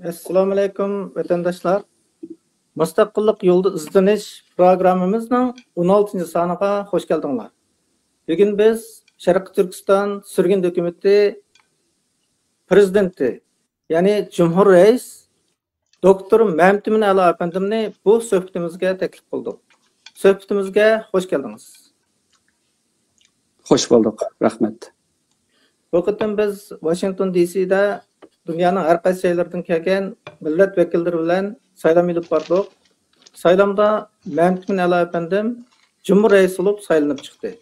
Assalamu alaykum vatandaşlar. Mustaqillik yolda izlanish programmamizning 16 soniga hoş geldinglar. Bugün biz Sharqiy Turkiston sürgün hukumati prezidenti, yani Cumhur Reis Doktor Mehmet Emin Ali efendimni bu suhbatimizga taklif qildik. Suhbatimizga hoş geldiniz. Hoş bulduk. Rahmet. Bu qitim biz Washington DC'da dünyanın her qaysi joylaridan kelgan millat vakillari bilan saylam ilib bordik. Saylamda Mehmet Emin Ali efendim Cumhur Reis olup saylanıp çıktı.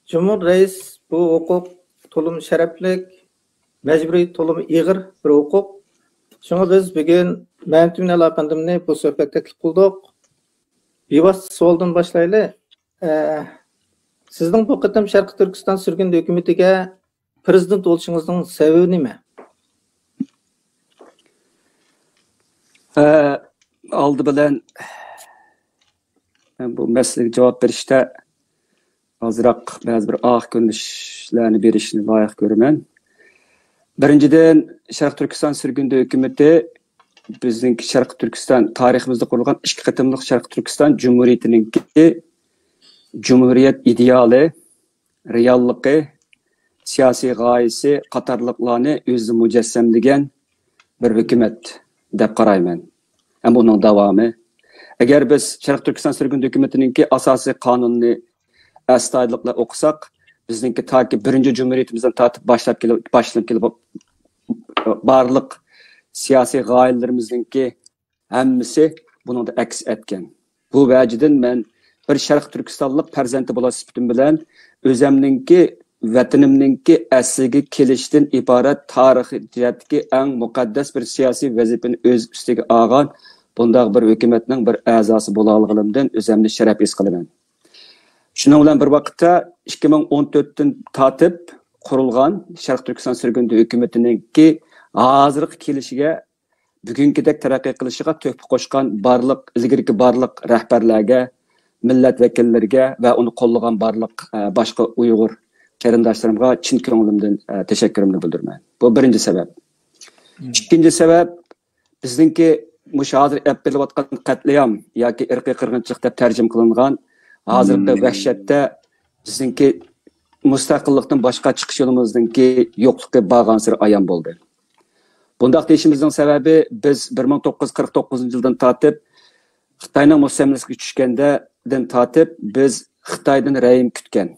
Cumhur Reis bu hukuk tolum şereflik, mecburi tolum iğir bir hukuk. Şuna biz bugün Mehmet Emin Ali efendimni bu sohbet teklif kıldık. Bir vasıta soldan başlaylı. Sizдің bu qitim Sharqiy Turkiston sürgün hükümetiga prezident oluşunuzun sebebi nime? Aldı bilen ben bu meseleге cevap berişte azırak bazı bir ko'rinishlarni berishni loyiq ko'raman. Birinchidan Sharqiy Turkiston sürgün hükümeti bizning Sharqiy Turkiston tariximizda qurilgan ikki qatimliq Sharqiy Turkiston Cumhuriyetininki Cumhuriyet ideali, reallığı, siyasi gayesi, qatarlıqlarını özü mücessemligen bir hükümet deb qarayman. Hem bunun davamı. Eğer biz Sharqiy Turkiston sürgün hükümetininki asasi kanununu astoydiliqla okusak, bizninki ta ki birinci Cumhuriyetimizden tartib başlap kelib barliq siyasi gayelerimizninki hemmisi bunun da aks etken. Bu veciden ben bir Sharqiy Turkistonlik farzandi bo'la sifatim bilan o'zimninki vatanimninki asliga kelishdan iborat tarixiy jihatdagi eng muqaddas bir siyosiy vazifani o'z ustiga olgan bundaq bir hukumatning bir a'zosi bo'laligimdan o'zimni sharaf his qilaman. Shuning bilan bir vaqtda 2014dan tortib qurilgan Sharqiy Turkiston sürgün hukumatiningki hozirgi kelishiga bugünkidek taraqqiy qilishiga to'hfa qo'shgan barliq ilgirki barliq rahbarlarga millet vekillerine ve onu kollagan barliq başka Uygur qarindoshlarımga chin ko'nglimdan teşekkürümni bildirman. Bu birinci sebep. İkinci sebep bizningki hozir yapılayotgan qatliam yoki irqiy qirg'inchilik deb tarjim qilingan hozirgi vahshatda bizningki mustaqillikdan boshqa chiqish yo'limizdanki yo'qligi borgan sir ayon bo'ldi. Bundaq deyishimizning sababi biz 1949 yildan tortib Xitoyning mustamlakasiga tushgandan tortib biz Xitoydan rayim kutgan.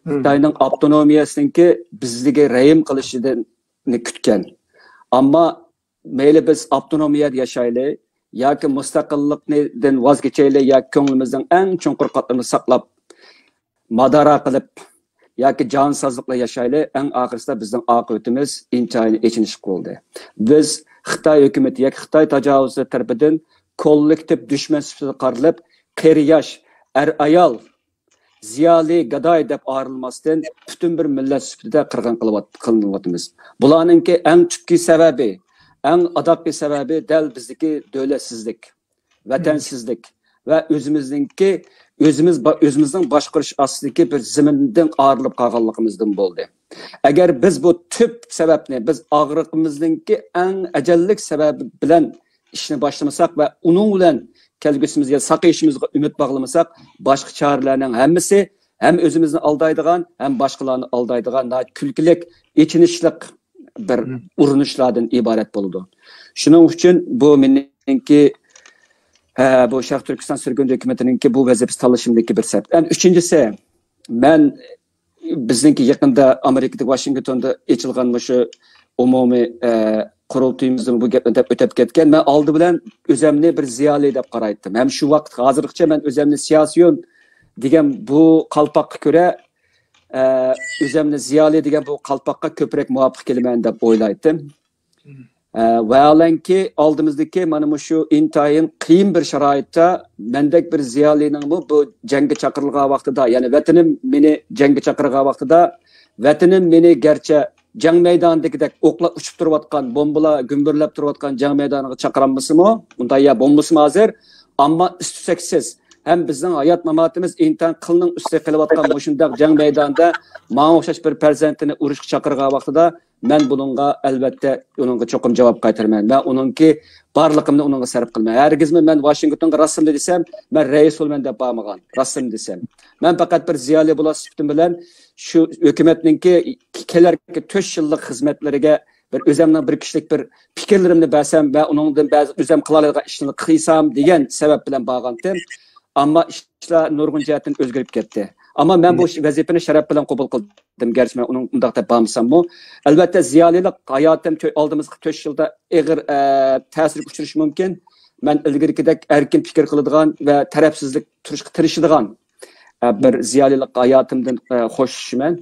Xitoyning avtonomiyasiniki bizga rayim qilishidan kutgan. Ammo mayli biz avtonomiyada yashayli yoki mustaqillikdan voz kechayli yoki ko'nglimizning eng chunqur qatlarini saqlab madara qilib yoki jonsizlikla yashayli, eng oxirsida bizning oqibatimiz intayin echinish bo'ldi. Biz Xitoy hukumati yoki Xitoy tajovuzchisi tarafidan kollektiv düşman sifatida qarilib, qeri yosh, ayol, ziyoli, gadoy deb ayrilmasdan butun bir millat sifatida qirg'in qilyapmiz. Bularningki eng tubki sababi, eng adaqli sababi dal bizdagi davlatsizlik, vatansizlik va o'zimizning boshqarish ostidagi bir zamindan ayrilib qolganligimizdan bo'ldi. Agar biz bu tub sababni biz og'riqimizningki eng ajallik sababi bilan ishni boshlamasak va uning bilan kelgusimizga saqlayishimizga umid bog'lamasak, boshqa choralarning hammasi ham o'zimizni aldaydigan, ham boshqalarni aldaydigan kulkilik, echinishlik bir urinishlardan iborat bo'ladi. Shuning uchun bu meningki bu Sharqiy Turkiston sürgün hukumatiningki bu vazifasi tanlashimdagi bir sabab. Uchinchisi, men bizningki yaqinda Amerikada Washingtonda ochilgan shu umumiy qurultuyimizda bu gapni deb o'tib ketgan. Men oldi bilan o'zimni bir ziyoli deb qaraydim. Ham shu vaqt hozirgacha men o'zimni siyosiyon degan bu qalpoqqa ko'ra o'zimni ziyoli degan bu qalpoqqa ko'proq muvofiq kelaman deb o'ylaydim. Vaolanki oldimizdagi mana shu intayin qiyin bir sharoitda mendek bir ziyolining bu jangga chaqirilgan vaqtida, ya'ni vatanim meni jangga chaqirgan vaqtida, vatanim meni garchi jang maydonidagidek o'qlar uchib turayotgan, bombalar gumburlab turayotgan jang maydoniga chaqiranmasimi? Unda ya bo'lmasmi hozir? Ammo istusaksiz hem bizning hayot mamatimiz intan qilning ustida qilayotgan mushundaq jang maydonida menga o'xshash bir farzandini urushga chaqirgan vaqtida men buningga albatta uningga cho'qim javob qaytaraman. Men uningki barligimni uningga sarf qilmayman. Hargizmi men Washingtonga rasmli desam, men rais bo'lman deb bormagan. Rasm desam. Men faqat bir ziyoli bo'lasitim bilan shu hukumatningki kelarki 4 yillik xizmatlariga bir o'zimning bir kishilik bir fikrlarimni bersam va uningdan ba'zi o'zim qila oladigan ishni qilsam degan sabab bilan borgandim. Ammo ishlar nurg'un jihatdan o'zgarib ketdi. Ammo men bu vazifani sharaf bilan qabul qildim. Garchi men uning undaq deb bormasam-mu, albatta ziyolilik hayotim oldimizgi 4 yilda og'ir ta'sir uchrashi mumkin. Men ilgarigidek erkin fikr qiladigan va tarafsizlik turishga tirishadigan bir ziyolilik hayotimdan xo'shman.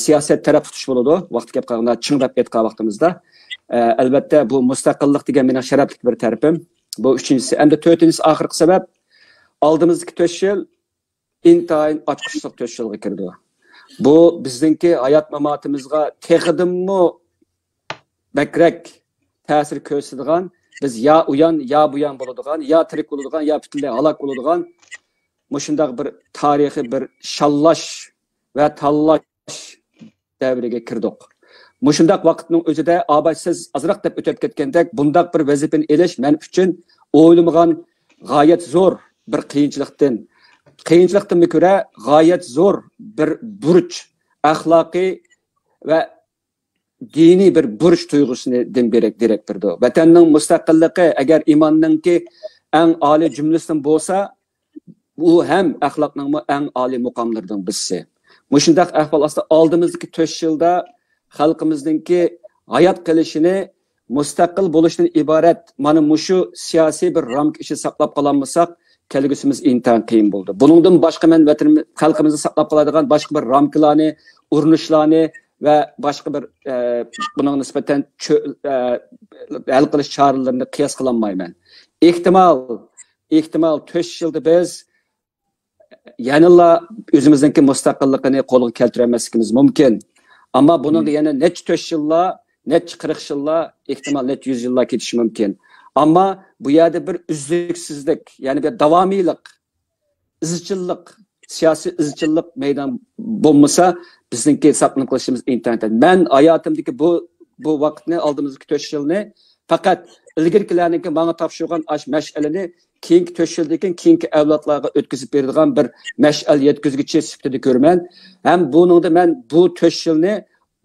Siyosat taraf tutish bo'ladi. Vaqt kelib qolganda chingdab aytgan vaqtimizda. Albatta bu mustaqillik degan mening sharafli bir tarafim. Bu uchinchisi. Endi to'rtinchisi oxirgi sabab oldimizdagi 4 yil intayin ochqishliq 4 yilga kirdi. Bu bizningki hayot mamatimizga texidimmi bakrak ta'sir ko'rsatadigan, biz ya uyan ya buyan bo'ladigan, ya tirik bo'ladigan, ya butunlay halok bo'ladigan mushundaq bir tarixiy bir shallash va tanlash davriga kirdik. Mushundaq vaqtning o'zida abatsiz azroq deb o'tib ketgandek bundaq bir vazifani elish men uchun o'ylamagan g'oyat zo'r bir qiyinchilikdan ko'ra g'oyat zo'r bir burch, axloqiy va diniy bir burch tuyg'usini derak berdi. Vatanning mustaqilligi agar iymonninki eng oliy jumlasidan bo'lsa, bu ham axloqning eng oliy muqomlaridan birisi. Mushundaq ahvol ostida oldimizdagi 4 yilda xalqimizningki hayot qilishini mustaqil bo'lishdan iborat mana mushu siyosiy bir ramka ichi saqlab qololmasak kelgusimiz intan qiyin bo'ldi. Buningdan boshqa men vatanimiz xalqimizni saqlab qoladigan boshqa bir ramkalarni, urinishlarni va boshqa bir buning nisbatan hal qilish choralarini qiyos qilolmayman. Ehtimal 4 yilda biz yanıla özümüzdeki mustaqilligini qo'lga keltirmasligimiz mumkin. Ammo buningga yana necha 4 yillar, necha 40 yillar, ehtimal necha 100 yillar ketishi mumkin. Ammo bu yerda bir uzluksizlik, ya'ni bir davomiylik, izchillik, siyosiy izchillik maydon bo'lmasa, bizningki saqlanib qolishimiz intayin. Men hayotimdagi bu vaqtni oldimizdagi 4 yilni faqat ilgirkilarniki menga topshirgan ash mash'alani keyingi 4 yildan keyingi avlodlarga o'tkazib beradigan bir mash'al yetkazgichi sifatida ko'raman. Ham buningda men bu 4 yilni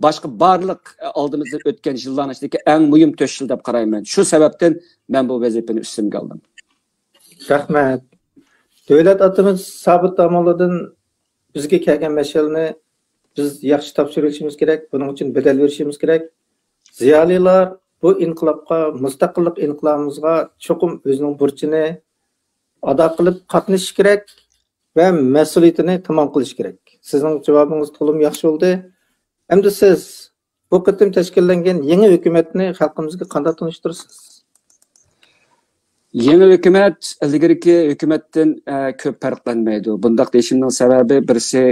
boshqa barliq oldimizda o'tgan yillarning ichidagi eng muhim 4 yil deb qarayman. Shu sababdan men bu vazifani ustimga oldim. Rahmat. Davlat atimiz Sobit Amoliddin bizga kelgan mash'alni biz yaxshi topshirishimiz kerak. Buning uchun bedel berishimiz kerak. Ziyolilar bu inqilobga, mustaqillik inqilobimizga cho'qim o'zining burchini ado qilib qatnashish kerak va mas'uliyatini tamom qilish kerak. Sizning javobingiz to'liq yaxshi bo'ldi. Endi siz bu qitim tashkillangan yangi hukumatni xalqimizga qanday tanishtirasiz? Yangi hukumat ilgarigi hukumatdan ko'p farqlanmaydi. Bundaq deyishimning sababi birisi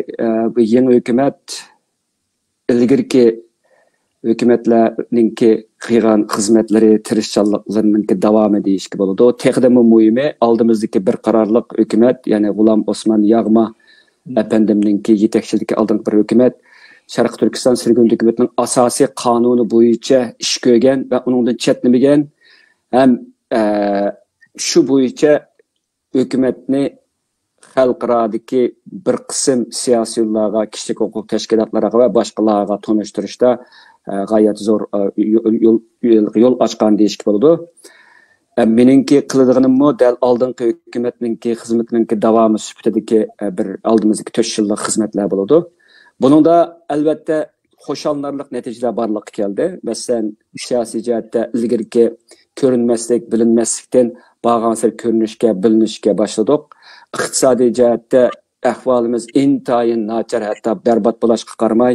bu yangi hukumat ilgarigi hukumatlarningki qilgan xizmatlari, tirishchanliklarining davomi deyishga bo'ladi. Texdimi muhimi oldimizdagi bir qarorliq hukumat, ya'ni G'ulom Osmon Yag'ma apandimningki yetakchiligida oldingi bir hukumat Sharq Turkiston sirgun hukumatining asosiy qonuni bo'yicha ish ko'rgan va uningdan chetnamagan ham shu bo'yicha hukumatni xalqarodagi bir qism siyosiylarga, kishilik huquq tashkilotlariga va boshqalarga tanishtirishda g'oyat zo'r yo'l ochgan deyishga bo'ladi. Meningki qiladiganimmo dal oldingi hukumatningki xizmatiningki davomi sifatidagi bir oldimizdagi 4 yillik xizmatlar bo'ladi. Buningda albatta xo'shallanarli natijalar borliqqa keldi. Masalan, siyosiy jihatda ilgarigi ko'rinmaslik, bilinmaslikdan bag'ansir ko'rinishga, bilinishga boshladik. Iqtisodiy jihatda ahvolimiz intayin nachar, hatto barbod bo'lishga qaramay,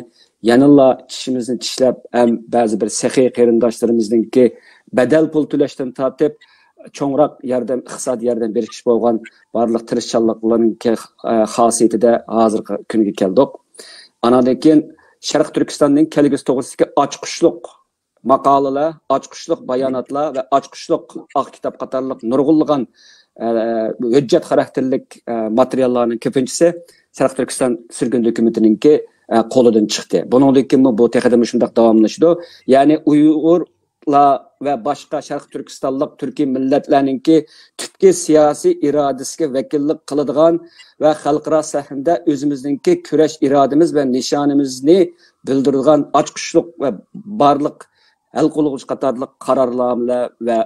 yanilla tishimizni tishlab, ham ba'zi bir saxiy qarindoshlarimizninki badal pul to'lashdan tortib cho'ngroq yordam, iqtisodiy yordam berish bo'lgan barliq tirishchanliklarning xosiyatida hozirgi kunga keldik. Anadan keyin Sharq Turkistonning kelgusi to'g'risidagi ochqishliq maqolalar, ochqishliq bayonotlar va ochqishliq oq kitob qatorliq nurg'unlagan hujjat xarakterlik materiallarning ko'pinchisi Sharq Turkiston sürgün dokumentiningki qo'lidan chiqdi. Buningdan keyin bu texadimi shundoq davomlashdi. Ya'ni Uyg'urlar va boshqa Sharq Turkistonlik turkiy millatlarningki tubki siyosiy irodasiga vakillik qiladigan va xalqaro sahnada o'zimizningki kurash irodamiz va nishonimizni bildiradigan ochqishliq va barliq hal qiluvchi qatorliq qarorlar va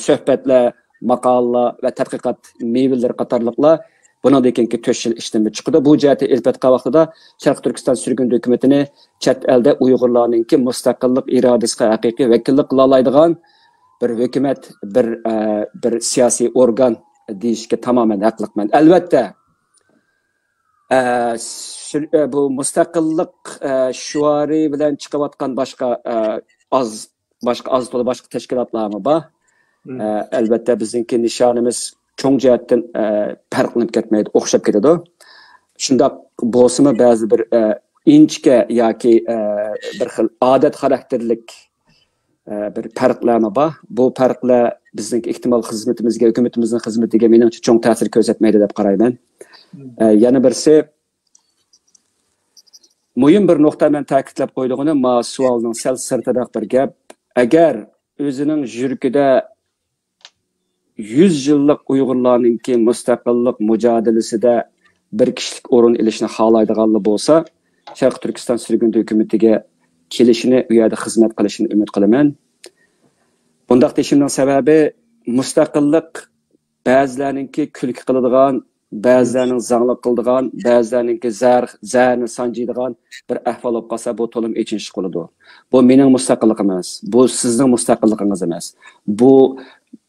suhbatlar, maqolalar va tadqiqot meyveleri qatorliqlar bundan keyingi 4 yil ishdan chiqdi. Bu jihatda elbetqa vaqtida Sharq Turkiston sürgün hukumatini chet elda Uyg'urlarningki mustaqillik irodasiga haqiqiy vakillik qila oladigan bir hukumat, bir siyosiy organ deyishga tamoman haqliqman. Albatta bu mustaqillik shuari bilan chiqayotgan boshqa tashkilotlarmi bor. Albatta bizning nishonimiz cho'ng jihatdan farqlanib ketmaydi, o'xshab ketadi. Shundoq bo'lsa-mu ba'zi bir inchka yoki bir xil odat xarakterlik bir farqlarmi bor. Bu farqlar bizning ehtimol xizmatimizga, hukumatimizning xizmatiga meningcha cho'ng ta'sir ko'rsatmaydi deb qarayman. Yana birisi muhim bir nuqta men ta'kidlab qo'ydig'ini ma savolning sal sirtiroq bir gap. Agar o'zining yurkida 100 yillik Uyg'urlarningki mustaqillik mujodilasida bir kishilik o'rin olishni xohlaydiganlar bo'lsa, Sharq Turkiston sürgün hukumatiga kelishini, u yerda xizmat qilishini umid qilaman. Bundaq deyishimning sababi mustaqillik ba'zilarningki kulki qiladigan, ba'zilarning zanglik qiladigan, ba'zilarningki zarni sanjiydigan bir ahvol bo'lib qolsa, bu to'lim echinchi qiladi. Bu mening mustaqilligim emas, bu sizning mustaqilligingiz emas. Bu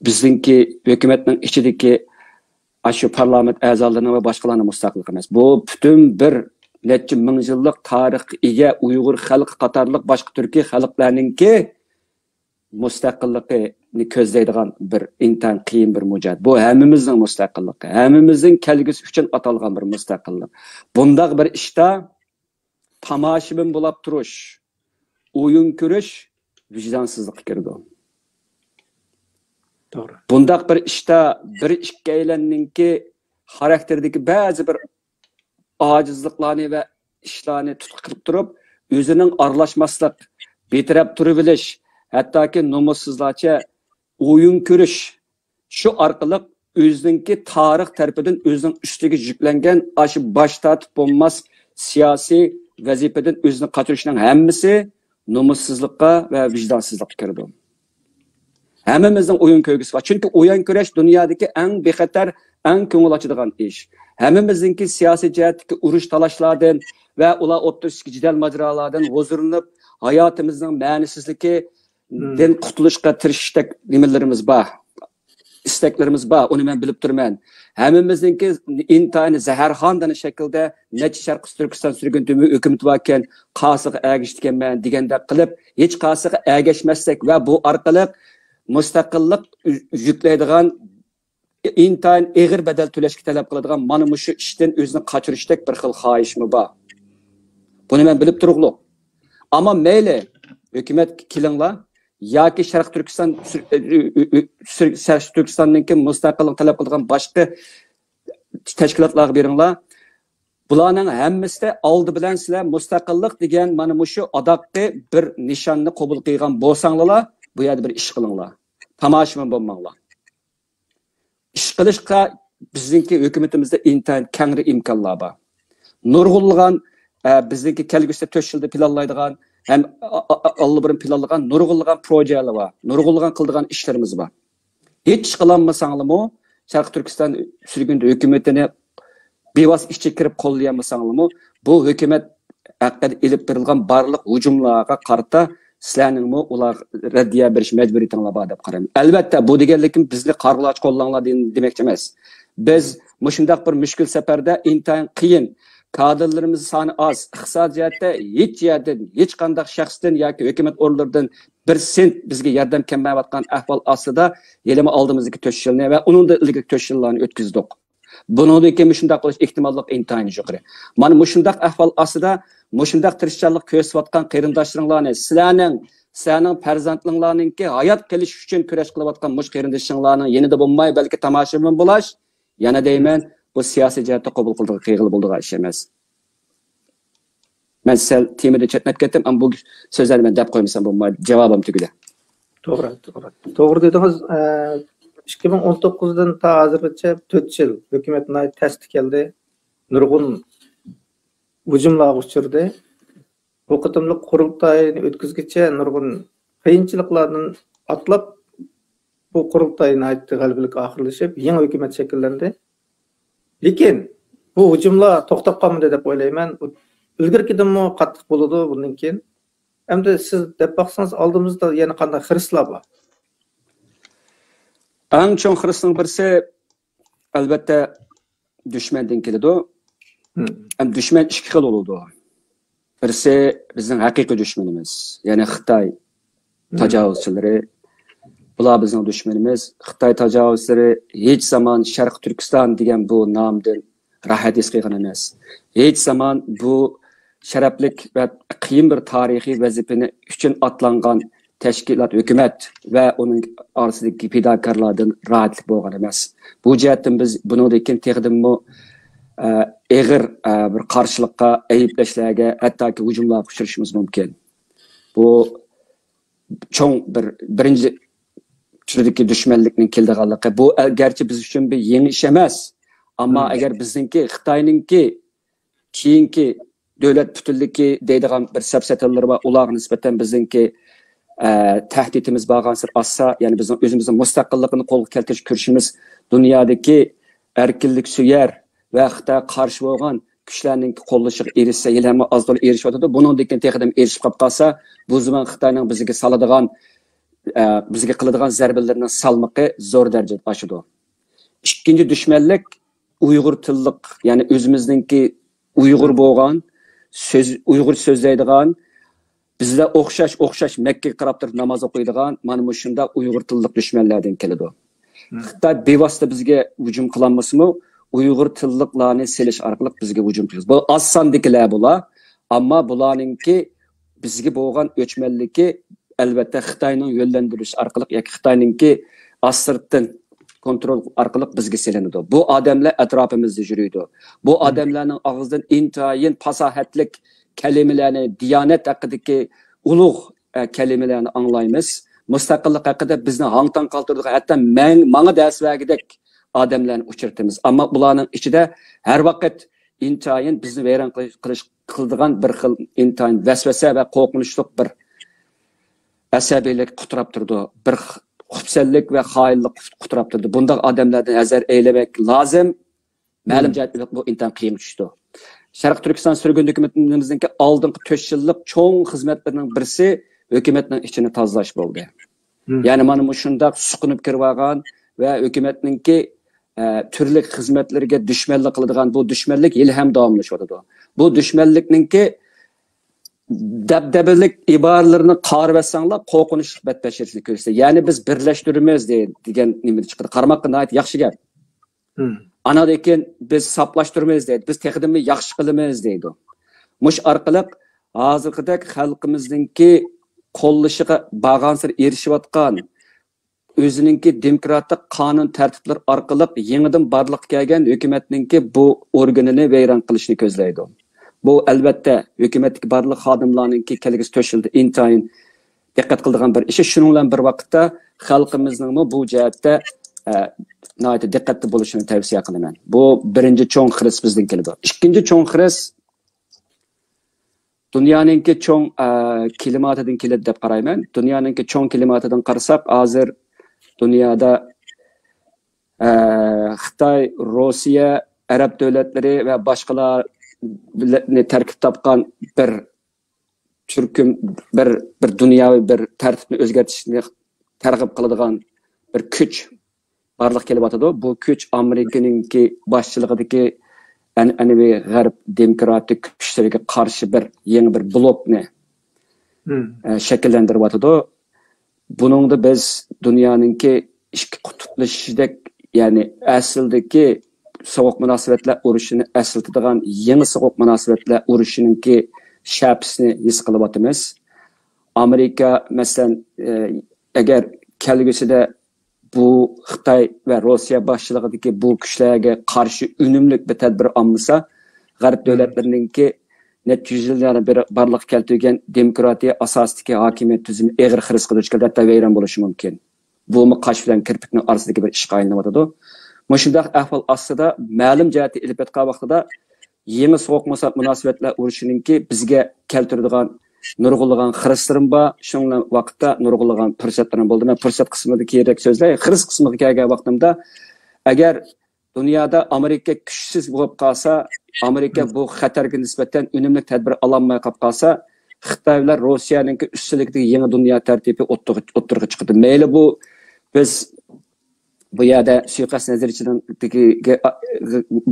bizningki hukumatning ichidagi shu parlament a'zolarining va boshqalarning mustaqilligi emas. Bu butun bir necha ming yillik tarixga ega Uyg'ur xalqi qatorliq boshqa turkiy xalqlarningki mustaqilligini ko'zlaydigan bir intan qiyin bir mujohid. Bu hammamizning mustaqilligi, hammamizning kelgusi uchun atalgan bir mustaqillik. Bundaq bir ishda tomoshabin bo'lib turish, o'yin ko'rish vijdonsizlikka kirdi. Doğru. Bundaq bir ishda bir ikkalaningki xarakterdagi ba'zi bir ojizliklarni va ishlarni tutqi qilib turib, o'zining aralashmaslik, betaraf turib bilish, hattoki nomussizlarcha o'yin ko'rish, shu orqali o'zininki tarix tarafidan o'zining ustiga yuklangan shu bosh tortib bo'lmas siyosiy vazifadan o'zini qochirishning hammasi nomussizlikqa va vijdonsizlikka kirdi. Hammamizning o'yin ko'rgisi var. Chunki o'yin ko'rish dunyodagi eng bexatar, eng ko'ngil ochadigan ish. Hammamizningki siyosiy jihatdagi urush talashlardan va ular o'rtasidagi jidal majrolardan huzurlanib, hayotimizning ma'nisizligidan qutulishga tirishishdak nimalarimiz bor. İsteklerimiz bor, uni men bilib turman. Hammamizningki intayin zaharxondan shaklda necha Sharq Turkiston sürgün hukumati varken qosiga agishganman deganda qilib, hech qosiga agashmaslik va bu orqali mustaqillik yüklaydigan intayin eg'ir bedel to'lashga talab qiladigan mana shu ishdan o'zini qochirishdek bir xil xohishmi bor. Buni men bilib turug'liq. Ammo mayli hukumat kelinglar yoki Sharq Turkistonninki mustaqillik talab qiladigan boshqa tashkilotlarga beringlar. Bularning hammasida oldi bilan sizlar mustaqillik degan mana shu odatda bir nishonni qabul qilgan bo'lsanglar, bu yerda bir ish qilinglar. Tomoshabin bo'lmanglar. Ish qilishga bizningki hukumatimizda intayin kengri imkonlar bor. Nurg'ulg'an bizningki kelgusida 4 yilda planlaydigan ham allıbirin planlagan nurg'ulg'an projeler var. Nurg'ulg'an qildigan ishlarimiz bor. Hech qilanmasanglarmi, Sharq Turkiston sürgün hukumatini bevos ishga kirib qo'llayolmasanglarmi, bu hukumat haqqida ilib berilgan barliq hujumlarga qarata sizlarningmi ular raddiya berish majburiyatinglar bor deb qarayman. Albatta bu deganlikim bizni qarg'alash qo'llanglar demoqchi emas. Biz mushundaq bir mushkul safarda intayin qiyin, kadrlarimiz soni oz, iqtisodiyotda hech yerdan, hech qanday shaxsdan yoki hukumat organlaridan bir sent bizga yordam kelmayotgan ahvol ostida yelimi oldimizdagi 4 yilni va uningda ilgari 4 yillarni o'tkazdik. Buningdan keyin shundaq bo'lish ehtimollik intayin yuqori. Mana shundaq ahvol ostida mushundaq tirishchanlik ko'rsatayotgan qarindoshlaringlarni sizlarning senin farzandlaringlarninki hayat qilish uchun kurash qilayotgan mush qarindishinglarning yanida bo'lmay, balki tomoshabin bo'lash, yana deyman, bu siyosiy jihatda qabul qildigan qiyg'il bo'ldigan ish emas. Men sel temada chatnab ketdim, ammo bu so'zlarni men deb qo'ymasam bo'lmaydi. Javobim tugadi. To'g'ri, to'g'ri. To'g'ri dedingiz. 2019'dan ta hozirgacha 4 yil hukumatning tasti keldi. Nurg'un hujumlarga uchirdi. Bu qitimliq qurultayni o'tkazgicha nurg'un qiyinchiliklardan atlab bu qurultayni aytdi g'alabalik oxirlashib, yangi hukumat shakllandi. Lekin bu hujumlar to'xtab qolmadi deb o'ylayman. Ilgirkidimi qattiq bo'ladi bundan keyin. Endi siz deb baqsangiz oldimizda yana qanday xiristlar bor? Eng chong xiristning birisi albatta dushmandan keladi. Ham dushman ikki xil bo'ladi. Birisi bizning haqiqiy dushmanimiz, ya'ni Xitoy tajovuzchilari. Bular bizning dushmanimiz. Xitoy tajovuzchilari hech zaman Sharq Turkiston degan bu nomdan rahat his qilgan emas. Hech zaman bu sharaflik va qiyin bir tarixiy vazifani uchun atlangan tashkilot, hukumat va uning orasidagi fidokorlardan rahatlik bo'lgan emas. Bu jihatdan biz buningdan texdimmi eg'ir bir qarshilikqa, ayblashlarga, hattoki hujumlarga uchrashimiz mumkin. Bu cho'ng birinchi turdagi dushmanlikning keldiganligi. Bu garchi biz uchun bir yangi ish emas, ammo agar bizningki Xitoyninki keyingi davlat butunligi deydigan bir safsatalar va ularga nisbatan bizningki tahdidimiz bo'lgansa assa, ya'ni bizning o'zimizning mustaqilligini qo'lga keltirish kurishimiz dunyodagi erkinlik suyar va Xitoy qarshi bo'lgan kuchlarning qo'llashiga erishsa, yilami azdir erishyotdi. Buningdan texdim erishib qolib qolsa, bu zaman Xitoyning bizga saladigan bizga qiladigan zarbalarning salmoqi zo'r darajada oshadi. Ikkinchi dushmanlik Uyg'ur tillik, ya'ni o'zimizningki Uyg'ur bo'lgan, Uyg'ur so'zlaydigan, bizda o'xshash Makkaga qarab turib namoz o'qiydigan, mana bu shunda Uyg'ur tillik dushmanlardan keladi. Xitoy bevosita bizga hujum qilanmasmi, Uyg'ur tilliklarni selish orqali bizga hujum qiladi. Bu osondikilar bular, ammo bularningki bizga bo'lgan o'chmanligi albatta Xitoyning yo'llantirish orqali yoki Xitoyningki asirdan kontrol orqali bizga selinadi. Bu odamlar atrofimizda yuriydi. Bu odamlarning og'zidan intayin fasohatlik kalimalarni, diyonat haqidagi ulug' kalimalarni anglaymiz. Mustaqillik haqida bizni hangtan qoldirdi, hatto menga dasvagidek odamlarni uchirtamiz. Ammo bularning ichida har vaqt intayin bizni vayron qiladigan bir xil intayin vasvasa va qo'rqinchli bir asabiylik quturab turdi. Bir xufsallik va xoinlik quturab turdi. Bunday odamlardan hazar eylemek lozim. Ma'lum jihatdan bu intayin qiyin tushdi. Sharq Turkiston sürgün hukumatining oldingi 4 yillik cho'ng xizmatlarining birisi hukumatning ichini tozalash bo'ldi. Ya'ni mana bu shunday suqinib kirib olgan va hukumatningki turli xizmatlarga dushmanlik qiladigan bu dushmanlik yil ham davomlashadi. Bu dushmanlikningki dabdabalik iboralarini qarab olsanglar qo'rqinch batbashirlik ko'rsatadi. Ya'ni biz birlashtiramiz degan nima chiqadi. Qarmoqqa nihoyat yaxshi gap. Anadan biz saplashtiramiz deydi. Biz texdimni yaxshi qilamiz deydi. Mush orqali hozirgidek xalqimizningki qo'llashiga bag'ansir erishayotgan o'ziningki demokratik qonun tartiblar orqali yangidan barliq kelgan hukumatningki bu organini vayron qilishni ko'zlaydi. Bu albatta hukumatdagi barliq xodimlarningki kelgusi 4 yilda intayin diqqat qiladigan bir ish. Shuning bilan bir vaqtda xalqimizning bu jihatda nəhayət diqqətli bo'lishini tavsiya qilaman. Bu birinchi cho'ng xiris bizdan keladi. Ikkinchi cho'ng xiris dunyoninki cho'ng klimatidan keladi deb qarayman. Dunyoninki cho'ng klimatidan qarasak, hozir dunyoda Xitoy, Rossiya, Arab davlatlari va boshqalarni tarkib topgan bir turkum bir dunyoviy bir tartibni o'zgartirishni targ'ib qiladigan bir kuch barliq kelyapti. Bu kuch Amerikaningki boshchiligidagi an'anaviy g'arb demokratik kuchlariga qarshi bir yangi bir blokni shakllantiryapti. Buningda biz dunyoningki ikki qutblashishidek, ya'ni asldagi sovuq munosabatlar urushini aslatadigan yangi sovuq munosabatlar urushiningki shapisini his qilyapmiz. Amerika mesela eğer kelgüsüde bu Xitay ve Rusya başçılığındaki bu güçlerge karşı ünümlük bir tedbir almasa, Garip devletlerininki net yüzyıllarına bir barlık keltirgen demokratiya asasındaki hakimiyet tüzümü eğer hırsızlık duch hatta veyran buluşı mümkün. Bu mu kaş bilen kirpikning arasındaki bir iş qaynawadydy. Mushundaq ahval aslida ma'lum jihati ilib etgan vaqtida yeni soğuk münasebetler urushininki bizga keltirdigan nurg'ulagan xiristlarim bor. Shunga vaqtda nurg'ulagan fursatlarim bo'ldi. Men fursat qismida kerak so'zlay, xirist qismiga kelgan vaqtimda agar dunyoda Amerika kuchsiz bo'lib qolsa, Amerika bu xatarga nisbatan unumli tadbir ololmay qolib qolsa, Xitoylar Rossiyaning ustunligidagi yangi dunyo tartibi o'ttirg'i chiqdi. Mayli bu biz bu yerda suiqasd nazarchilarga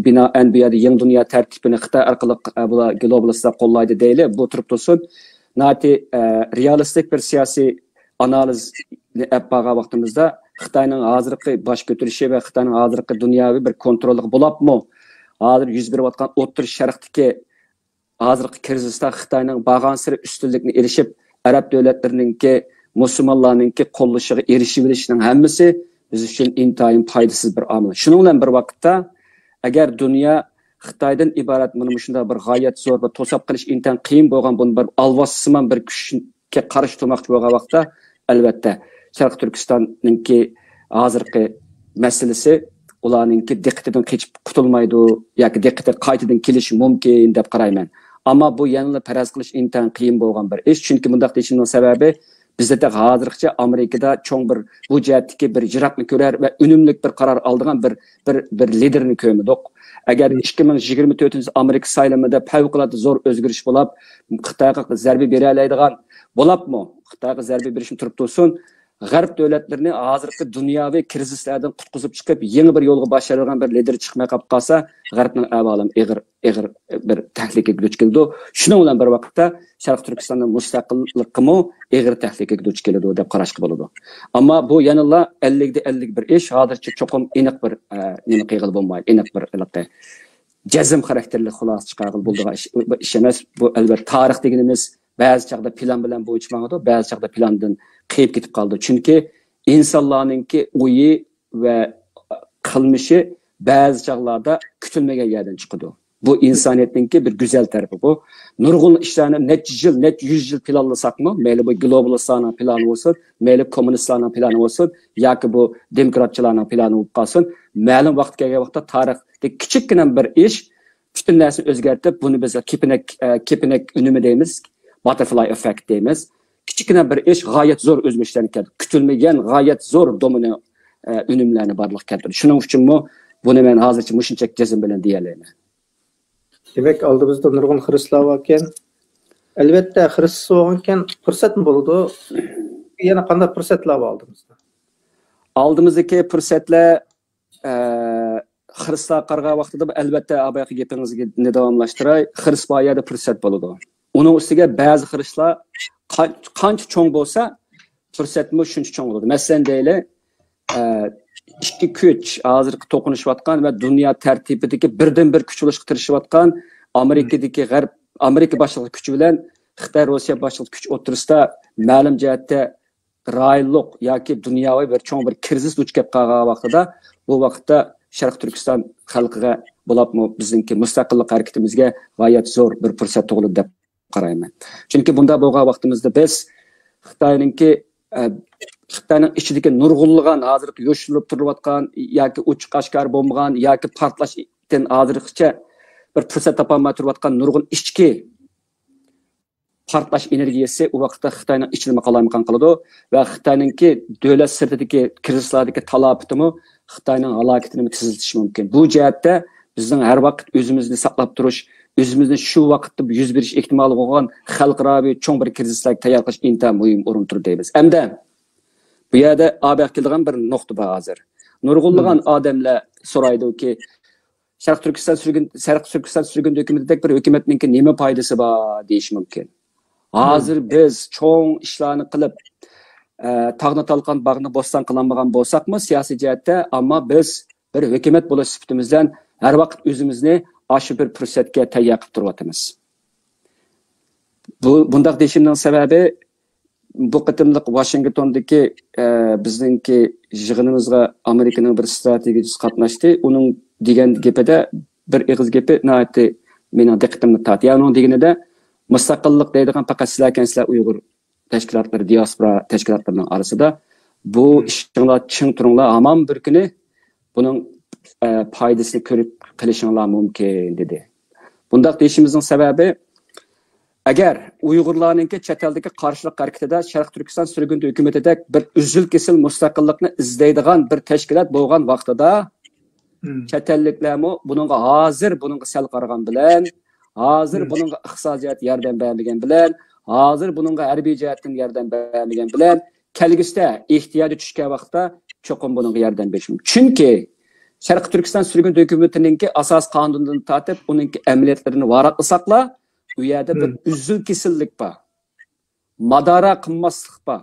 binoan bu yerda yangi dunyo tartibini Xitoy orqali bular globalistlar qo'llaydi deyli. Bu turib tursin. Nati realistik bir siyosiy analizni yapmagan vaqtimizda Xitoyning hozirgi bosh ko'tarishi va Xitoyning hozirgi dunyoviy bir kontrolli bo'libmi? Hozir yuz berayotgan o'rta sharqdagi hozirgi krizisda Xitoyning bag'an siri ustunlikni erishib, arab davlatlarininki, musulmonlarninki qo'llashiga erishib bilishning hammasi biz uchun intayin foydasiz bir omil. Shuning bilan bir vaqtda agar dunyo Xitoydan iborat mana shunday bir g'oyat zo'r va to'sab qilish intayin qiyin bo'lgan buni bir alvossimon bir kuchga qarshi turmoqchi bo'lgan vaqtda albatta Sharq Turkistonninki hozirgi masalasi ularninki diqqatidan qochib qutulmaydi yoki diqqati qaytadan kelishi mumkin deb qarayman. Ammo bu yanada faraz qilish intayin qiyin bo'lgan bir ish, chunki bundaq deyishimning sababi bizda hozircha Amerikada cho'ng bir bu jihatdagi bir jiroqni ko'rar va unumli bir qaror oldigan bir liderni ko'rmadik. Agar 2024 Amerika saylamida favqulodda zo'r o'zgarish bo'lib, Xitoyga zarba bera oladigan bo'libmi? Xitoyga zarba berishni turib tursin, G'arb davlatlarini hozirgi dunyoviy krizislardan qutqizib chiqib, yangi bir yo'lga boshlaydigan bir lider chiqmay qolib qolsa, G'arbning ahvolim ig'ir bir tahlikaga duch keldi. Shuning bilan bir vaqtda Sharq Turkistonning mustaqilligimi ig'ir tahlikaga duch keladi deb qarashga bo'ladi. Ammo bu yanada 50 da 50 bir ish, hozircha cho'qim aniq bir nima qilib bo'lmaydi, aniq bir jazm xarakterli xulosa chiqarib bo'ldigan ish emas. Bu albatta tarix deganimiz ba'zi chaqda plan bilan bo'ychmag'adi, ba'zi chaqda plandan qiyib ketib qoldi. Chunki insonlarningki o'yi va qilmishi ba'zi chaqlarda kutilmagan yerdan chiqadi. Bu insoniyatningki bir go'zal tarafi bu. Nurg'un ishlarni net 100 yil planlasakmi, mayli bu globalistlarning plani bo'lsin, mayli kommunistlarning plani bo'lsin, yoki bu demokratchilarning plani bo'lib qolsin, ma'lum vaqt kelgan vaqtda tarixda kichikgina bir ish butun narsani o'zgartirib, buni biz kepinak unumi deymiz, butterfly effect deymiz. Kichikgina bir ish g'oyat zo'r o'zgarishlarni keltirdi. Kutilmagan g'oyat zo'r domino unumlarni barliq keltirdi. Shuning uchun buni men hozircha mushunchak jazm bilan deyalayman. Demek aldığımızda nurgun xiristlar varken, elbette xirist olganken fırsat mı buldu? Yana qanday fırsatlar var aldığımızda? Aldığımızdaki fırsatlar xiristlar qarga vaqtida elbette abayaqi gapingizga davomlashtiray, xirist boyada fırsat bo'ladi. Uning ustiga ba'zi xiristlar qancha cho'ng bo'lsa, fursatmi shuncha cho'ng bo'ladi. Masalan deyli, ikki kuch hozirgi to'qinishayotgan va dunyo tartibidagi birdan bir kuch bo'lishga tirishayotgan Amerikadagi G'arb Amerika boshliq kuchi bilan Xitoy Rossiya boshliq kuch o'tirisida ma'lum jihatda rayonliq yoki dunyoviy bir cho'ng bir krizis duch kelib qolgan vaqtida bu vaqtda Sharq Turkiston xalqiga bo'libmi bizningki mustaqillik harakatimizga g'oyat zo'r bir fursat tug'ildi deb qarayman. Chunki bunda bo'lgan vaqtimizda biz Xitoyninki Xitoyning ichidagi nurg'unlagan hozirgi yo'shilib turayotgan yoki ochiq oshkor bo'lmagan yoki portlashdan hozirgacha bir fursat topolmay turayotgan nurg'un ichki portlash energiyasi u vaqtda Xitoyning ichini qalaymiqan qiladi va Xitoyningki davlat sirtidagi krizislardagi talafotimi Xitoyning halokatini tezlatishi mumkin. Bu jihatda bizning har vaqt o'zimizni saqlab turish, o'zimizni shu vaqtda yuz berish ehtimoli bo'lgan xalqaro cho'ng bir krizislarga tayyor qilish intayin muhim o'rin turdi deymiz. Hamda bu yerda abaq kelgan bir nuqta bor hozir. Nurg'unlagan odamlar so'raydiki, Sharq Turkiston sürgün hukumatidagi bir hukumatning nima foydasi bor deyish mumkin. Hozir biz cho'ng ishlarni qilib, tog'ni talqon bag'ni bostan qilamagan bo'lsakmi siyosiy jihatda, ammo biz bir hukumat bo'lish sifatimizdan har vaqt o'zimizni aşı bir fursatga tayyor qilib turyapmiz. Bu bundaq deyishimning sababi bu qatımlıq Washingtondaki bizningki yig'inimizga Amerikaning bir strategiyasi qatnashdi. Uning degan gapida bir ig'iz gapi nihoyatda mening diqqatimni tortdi. Ya'ni uning deganida mustaqillik deydigan faqat sizlar Uyg'ur tashkilotlari, diaspora tashkilotlarining orasida bu ishinglar ching turinglar, hamon bir kuni buning foydasini ko'rib qilishinglar mumkin dedi. Bundaq deyishimizning sababi agar Uyg'urlarningki chet eldagi qarshilik harakatida Sharq Turkiston sürgün hukumatidek bir uzil kesil mustaqillikni izlaydigan bir tashkilot bo'lgan vaqtida chet elliklarmi buningga hozir buningga sal qaragan bilan, hozir buningga iqtisodiyot yordam bermagan bilan, hozir buningga harbiy jihatdan yordam bermagan bilan kelgusida ehtiyoji tushgan vaqtda cho'qim buningga yordam berish mumkin. Chunki Sharq Turkiston sürgün hukumatiningki asos qonunidan tortib uningki amaliyotlarini varaqlasaqlar, u yerda bir uzil kesillik bor. Madara qilmaslik bor.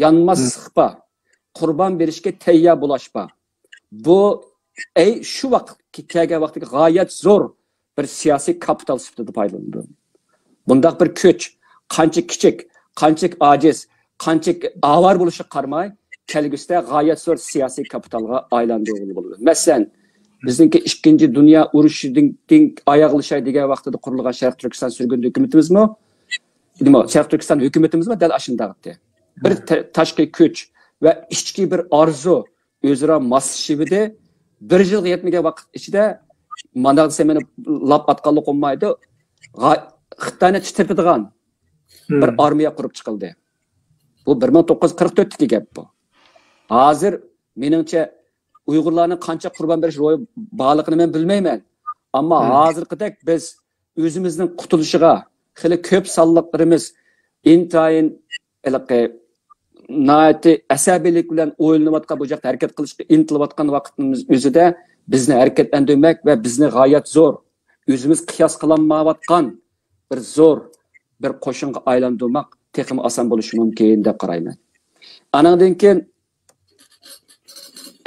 Yanmaslik bor. Qurbon berishga tayyor bo'lish bor. Bu shu vaqt kelgan vaqtga g'oyat zo'r bir siyosiy kapital sifatida foydalanadi. Bundaq bir kuch qancha kichik, qancha ojiz, qancha avar bo'lishi qarmay, kelgusida g'oyat zo'r siyosiy kapitalga aylantirib bo'ladi. Masalan, bizningki 2. Dünya urushining oyoqlashay degan vaqtida qurilgan Sharq Turkiston sürgün hukumatimizmi? Sharq Turkiston hukumatimizmi dal ashundaqdi. Bir tashqi kuch va ichki bir orzu o'zaro moslashibdi. Bir yil yetmagan vaqt ichida mana semeni lab atqanlik olmaydi. Xitoyni titradigan bir armiya qurib chiqildi. Bu 1944dagi gap bu. Hozir meningcha Uyg'urlarning qancha qurbon berish ro'yi borligini men bilmayman. Ammo hozirgidek biz o'zimizning qutulishiga xili ko'p sonliqlarimiz intayin naati asabiylik bilan o'ylanayotgan bu joqda harakat qilishga intilayotgan vaqtimiz o'zida bizni harakatlantirmak va bizni g'oyat zo'r, o'zimiz qiyos qilinmayotgan bir zo'r bir qo'shinga aylantirmak texim oson bo'lishi mumkin deb qarayman. Anandan keyin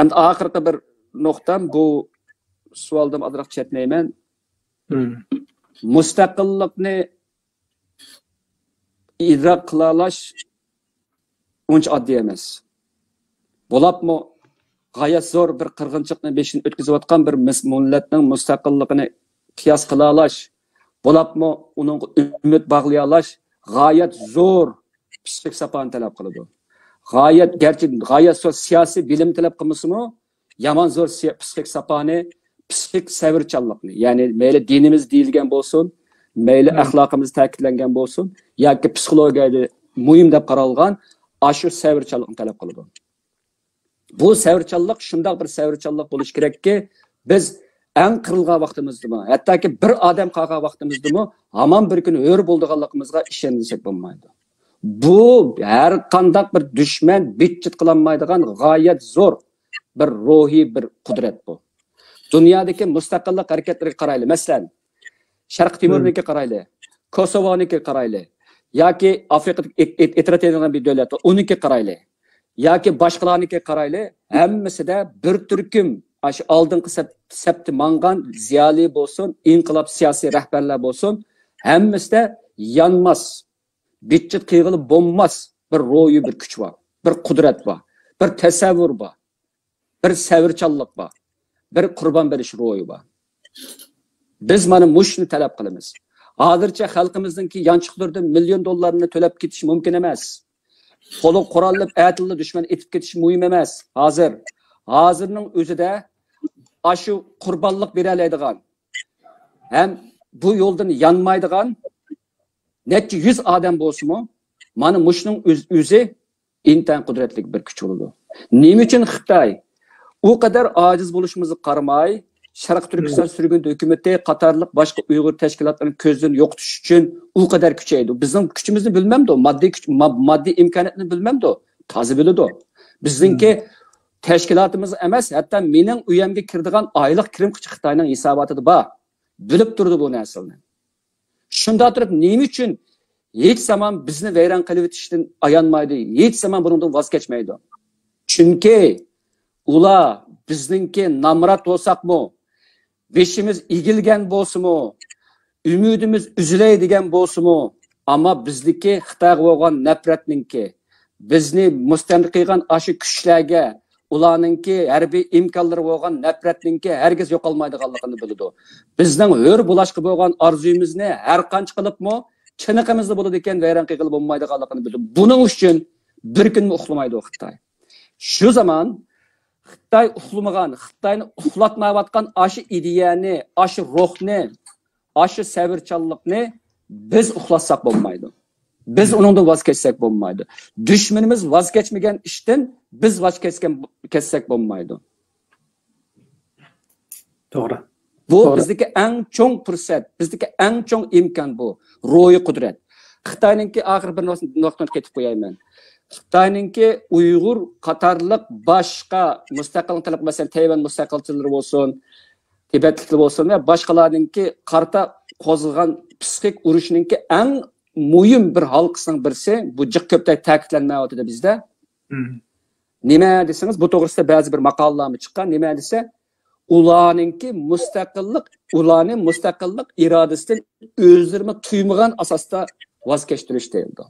endi oxirgi bir nuqtam bu savoldan ozroq chetlayman. Mustaqillikni idrok qila olish uncha oddiy emas. Bo'lapmi g'oyat zo'r bir qirg'inchilikni beshini o'tkazayotgan bir millatning mustaqilligini qiyos qila olish, bo'lapmi uning umid bog'lay olish g'oyat zo'r psixik saponi talab qiladi. G'oyat zo'r siyosiy bilim talab qilmasimi, yomon zo'r psixik saponi, psixik savrchanlikni, ya'ni mayli dinimiz deyilgan bo'lsin, mayli axloqimiz ta'kidlangan bo'lsin, yoki psixologiyada muhim deb qaralgan ashu savrchanlikni talab qiladi. Bu savrchanlik shunday bir savrchanlik bo'lish kerakki, biz eng qirilgan vaqtimizdami, hattoki bir odam qolgan vaqtimizdami, hamon bir kun hur bo'lganligimizga ishonsak bo'lmaydi. Bu her qandaq bir düşman bitchit qilinmaydigan g'oyat zo'r bir ruhiy bir qudrat bu. Dunyodagi mustaqillik harakatlariga qaraylik. Masalan, Sharq Timurnikiga qaraylik, Kosovonikiga qaraylik, yoki Afrikada e'tirof bir davlat, unikiga qaraylik, yoki boshqalarnikiga qaraylik, hammasida bir turkum ash oldingi sapti mangan ziyoli bo'lsin, inqilob siyosiy rahbarlar bo'lsin, hammasida yanmas bitchit qiyg'ilib bo'lmas bir ro'yi bir kuch bor, bir qudrat bor, bir tasavvur bor, bir savrchanlik bor, bir qurbon berish ro'yi bor. Biz mana mushni talab qilamiz. Hozircha xalqimizningki yanchiqlardan million dollarni to'lab ketish mumkin emas. Qo'li qurolib, atilli dushman etib ketish muhim emas. Hozirning o'zida ashu qurbonlik bera oladigan, ham bu yo'ldan yanmaydigan necha 100 odam bo'lsa-mu, mana mushning o'zi intan qudratli bir kuch bo'ladi. Nima uchun Xitoy u qadar ojiz bo'lishimizni qaramay, Sharq Turkiston sürgün hukumati qatorliq boshqa Uyg'ur tashkilotlarini ko'zdan yo'qotish uchun u qadar kuchaydi. Bizning kuchimizni bilmamdi, moddiy imkoniyatni bilmamdi, toza biladi. Bizningki tashkilotimiz emas, hatto mening uyamga kiradigan oylik kirim Xitoyning hisobotida bor. Bilib turdi bu narsani. Shunda turib nima uchun hech zaman bizni vayron qilib o'tishdan ayonmaydi, hech zaman bundan voz kechmaydi? Chunki ular bizningki namrat bo'lsaqmi, beshimiz egilgan bo'lsa-mu, umidimiz uzilay degan bo'lsa-mu, Ama bizdeki Xitoyga bo'lgan nafratninki, bizni mustamlik qilgan aşı kuchlarga, ularninki harbiy imkonlari bo'lgan nafratninki hargiz yo'qolmaydiganligini biladi. Bizning hur bulashqi bo'lgan orzuyimizni har qancha qilibmi, chiniqimizda bo'ladi ekan, vayron qilib bo'lmaydiganligini biladi. Buning uchun bir kun uxlamaydi Xitoy. Shu zaman Xitoy uxlamagan, Xitoyni uxlatmayotgan aşı ideyani, aşı ruhni, aşı sabırchanlikni biz uxlatsak bo'lmaydi. Biz onundan voz kechsak bo'lmaydi. Düşmanimiz voz kechmagan ishdan biz voz kechsak bo'lmaydi. To'g'ri. Bu bizdeki eng cho'ng fursat, bizdeki eng cho'ng imkon bu. Ruhiy qudrat. Xitoyninki oxir bir nuqtaga ketib qo'yayman. Xitoyninki Uyg'ur qatorliq boshqa mustaqillik, masalan, Tayvan mustaqilchilari bo'lsin, Tibetliklar bo'lsin va boshqalarninki qarta qo'zg'agan psixik urushninki eng muhim bir halqasining birisi, bu jiq ko'pday ta'kidlanmayapti bizda. Nima desangiz, bu to'g'risida ba'zi bir maqolalarmi chiqqan, nima desa, ularninki ularning mustaqillik irodasidan o'zlarini tuymagan asosda voz kechtirish deyildi.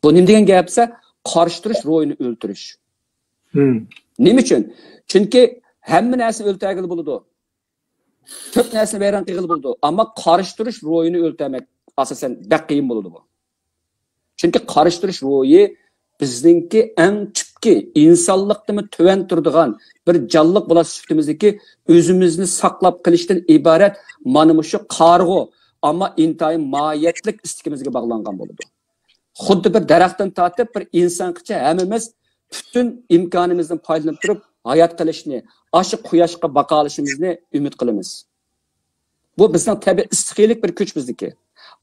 Bu nima degan gap esa, qarshi turish ruhini o'ltirish. Nima uchun? Chunki hamma narsa o'ltirgili bo'ladi. Ko'p narsani vayron qilgili bo'ladi, ammo qarshi turish ruhini o'ltirmak asosan bak qiyin bo'ladi bu. Chunki qarshi turish ruhi bizningki eng tüpki insonlikni tuvan turadigan bir jonliq bo'lash sifatimizdagi o'zimizni saqlab qilishdan iborat mana shu qarg'u, ammo intayin mohiyatlik istikimizga bog'langan bo'ladi. Xuddi bir daraxtdan tortib bir insongacha hammamiz butun imkonimizdan foydalanib turib hayot qilishni, aşı quyoshga baqalishimizni umid qilamiz. Bu bizning tabiiy istiqiylik bir kuch bizniki.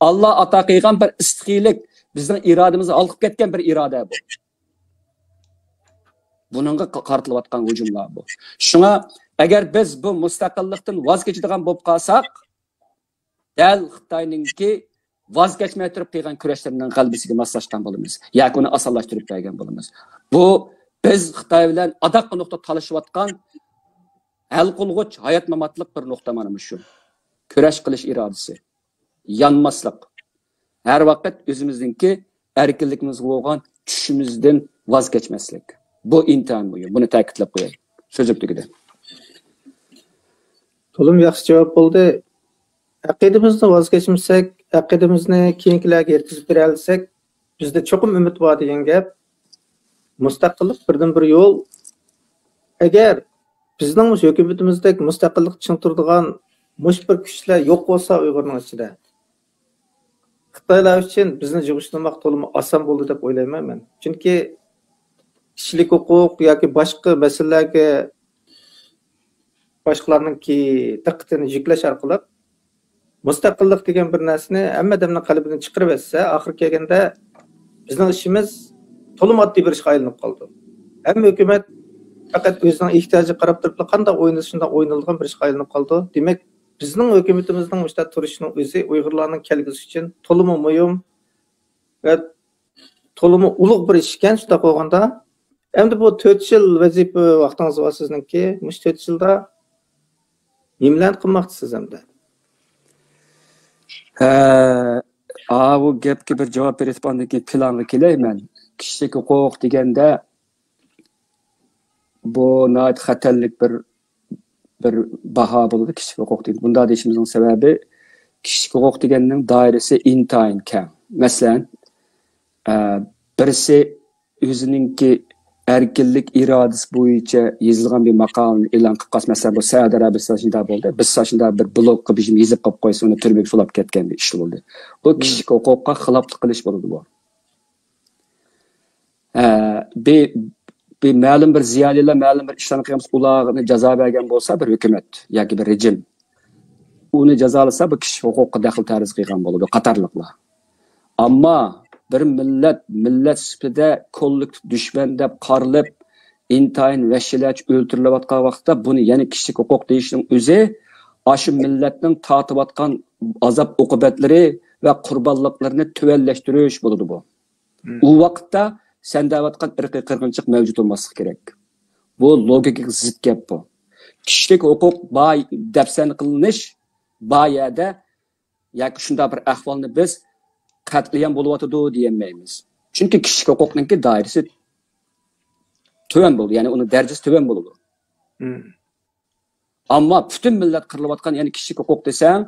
Allah ata qilgan bir istiqiylik, bizning irodamizni olib ketgan bir iroda bu. Buningga qartilayotgan hujumlar bu. Shunga agar biz bu mustaqillikdan voz kechadigan bo'lib qolsak, dal Xitoyninki voz kechmay turib qilgan kurashlarining qalbisiga moslashgan bo'lamiz, yoki uni osonlashtirib qo'ygan bo'lamiz. Bu biz Xitoy bilan adaqqa nuqta talashayotgan hal qilg'uch hayot mamatlik bir nuqta mana shu. Kurash qilish irodasi, yanmaslik. Her vaqt o'zimizningki erkinligimiz bo'lgan tushimizdan voz kechmaslik. Bu intayin muhim. Buni ta'kidlab qo'yay. So'zim tugadi. To'lim yaxshi javob bo'ldi. Aqidamizni voz kechmasak, aqidamizni keyingilarga yetkazib bera olsak, bizda cho'qim umid bor degan gap. Mustaqillik birdan bir yo'l. Agar bizning hukumatimizdagi mustaqillik ching turadigan mush bir kuchlar yo'q bo'lsa Uyg'urning ichida, Xitoylar uchun bizni yig'ishtirmoq to'liq oson bo'ldi deb o'ylayman men. Chunki kishilik huquq yoki boshqa masalalarga boshqalarningki diqqatini yuklash orqali mustaqillik degan bir narsani hamma odamning qalbidan chiqarib etsa, oxir kelganda bizning ishimiz to'liq oddiy bir ishga aylanib qoldi. Hamma hukumat faqat o'zining ehtiyojiga qarab turib qanday o'ynashida o'ynalgan bir ishga aylanib qoldi. Demak, bizning hukumatimizning mushta turishining o'zi Uyg'urlarning kelgusi uchun to'liq muhim va to'liq ulug' bir ish ekan. Shunda qo'yganda, endi bu 4 yil vazifa vaqtingiz bor sizningki, mush 4 yilda nimalarni qilmoqchisiz endi? Bu gapga bir javob berib andiki planga kelayman. Kishilik huquq deganda bu nəhayət xətərlik bir baha bo'ladi kishilik huquq deyildi. Bunda deyishimizning sababi kishilik huquq deganning doirasi intayin keng. Masalan, birisi o'ziningki erkinlik irodasi bo'yicha yozilgan bir maqolani e'lon qilib qo'ysa, masalan, bu Saudiya Arabistonida bo'ldi. Biz so'shunda bir blog qilib yozib qo'yib qo'ysa, uni turmaga solib ketgan bir ish bo'ldi. Bu kishilik huquqqa xiloflik qilish bo'ladi bu. Bir ma'lum bir ziyolilar, ma'lum bir ishlarni qilamiz, ularni jazo bergan bo'lsa, bir hukumat yoki bir rejim uni jazolasa, bu kishilik huquqqa daxl tarz qilgan bo'ladi, qatorliqlar. Ammo bir millat sifatida kollektiv dushman deb qarilib, intayin vahshiylarcha o'ltirilayotgan vaqtda buni yana kishilik huquq deyishning o'zi aşı millatning tortayotgan azob uqubatlari va qurbonliklarini tuvallashtirish bo'ladi bu. U vaqtda sen davatgan irqiy qirg'inchilik mavjud bo'lmasligi kerak. Bu logikaga zid gap bu. Kishilik huquq dafsan qilinish bayada yoki shunday bir ahvolni biz qatliam bo'lyotidi deyemeyiz. Çünkü kişilik hukukningki dairesi töven bo'ldi, ya'ni uni darajasi töven bo'ldi. Ammo bütün millat qirilayotgan, ya'ni kişilik hukuk desang,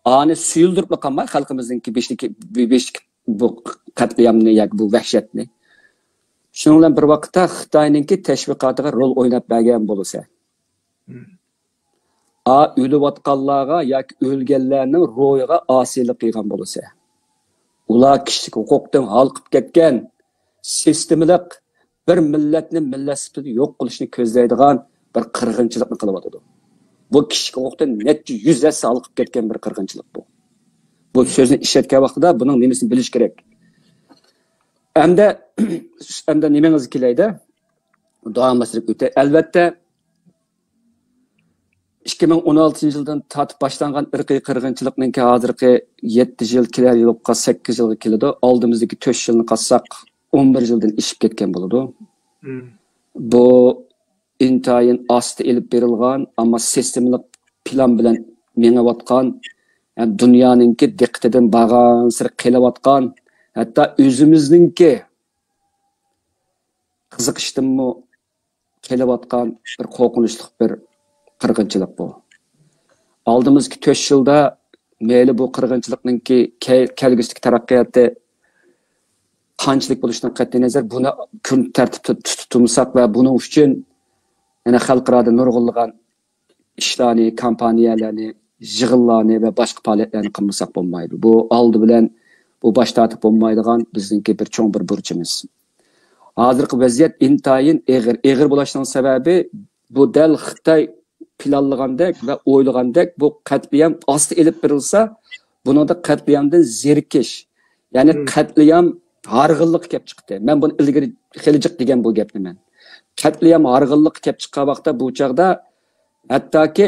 ani suyuldirib qolmay xalqimizningki beşlik bu qatliamni yoki bu vahshatni. Shuning bilan bir vaqtda Xitoyningki tashviqotiga rol o'ynab bergan bo'lsa, o'layotganlarga yoki o'lganlarning ro'yiga osiylik qilgan bo'lsa, ular kishilik huquqdan halqib ketgan sistemlik bir millatni millat sifatida yo'q qilishni ko'zlaydigan bir qirg'inchilikni qilyotdi. Bu kishilik huquqdan necha yuz yasha halqib ketgan bir qirg'inchilik bu. Bu so'zni ishlatgan vaqtida buning nimasini bilish kerak. Hamda nimangiz kelaydi? Davomlashtirib o'tay. Albatta 2016 yıldan tatip başlangan ırkı qirg'inchilikning hozirgi 7 yıl kelar yo'qqa 8 yılga keladi. Oldimizdagi 4 yilni qatsak 11 yıldan ishib ketgan bo'ladi. Bu intayin asti elib berilgan, ammo sistemlik plan bilan mengayotgan, yani dunyoninki diqqatidan bag'an sir qilayotgan, hatto o'zimizninki qiziqishdanmi kelayotgan bir qo'rqinchli bir qirg'inchilik bu. Oldimizgi 4 yilda meyli bu qirg'inchilikninki kelgusidagi taraqqiyoti qanchalik bo'lishidan qat'iy nazar buni kun tartibda tutumsak va buning uchun yana xalqaro nurg'unlagan ishlarni, kompaniyalarni, yig'inlarni va boshqa faoliyatlarni qilmasak bo'lmaydi. Bu oldi bilan bu bosh tortib bo'lmaydigan bizningki bir cho'ng bir burchimiz. Hozirgi vaziyat intayin eg'ir bo'lishining sababi bu dal Xitoy planlagandek ve o'ylagandek bu qatliam osti elib berilsa, buningda qatliamdan zerikish, ya'ni qatliam harg'inlik kelib chiqdi. Men buni ilgari xilijiq degan bu gapni men. Qatliam harg'inlik kelib chiqqan vaqtda bu chaqda hattoki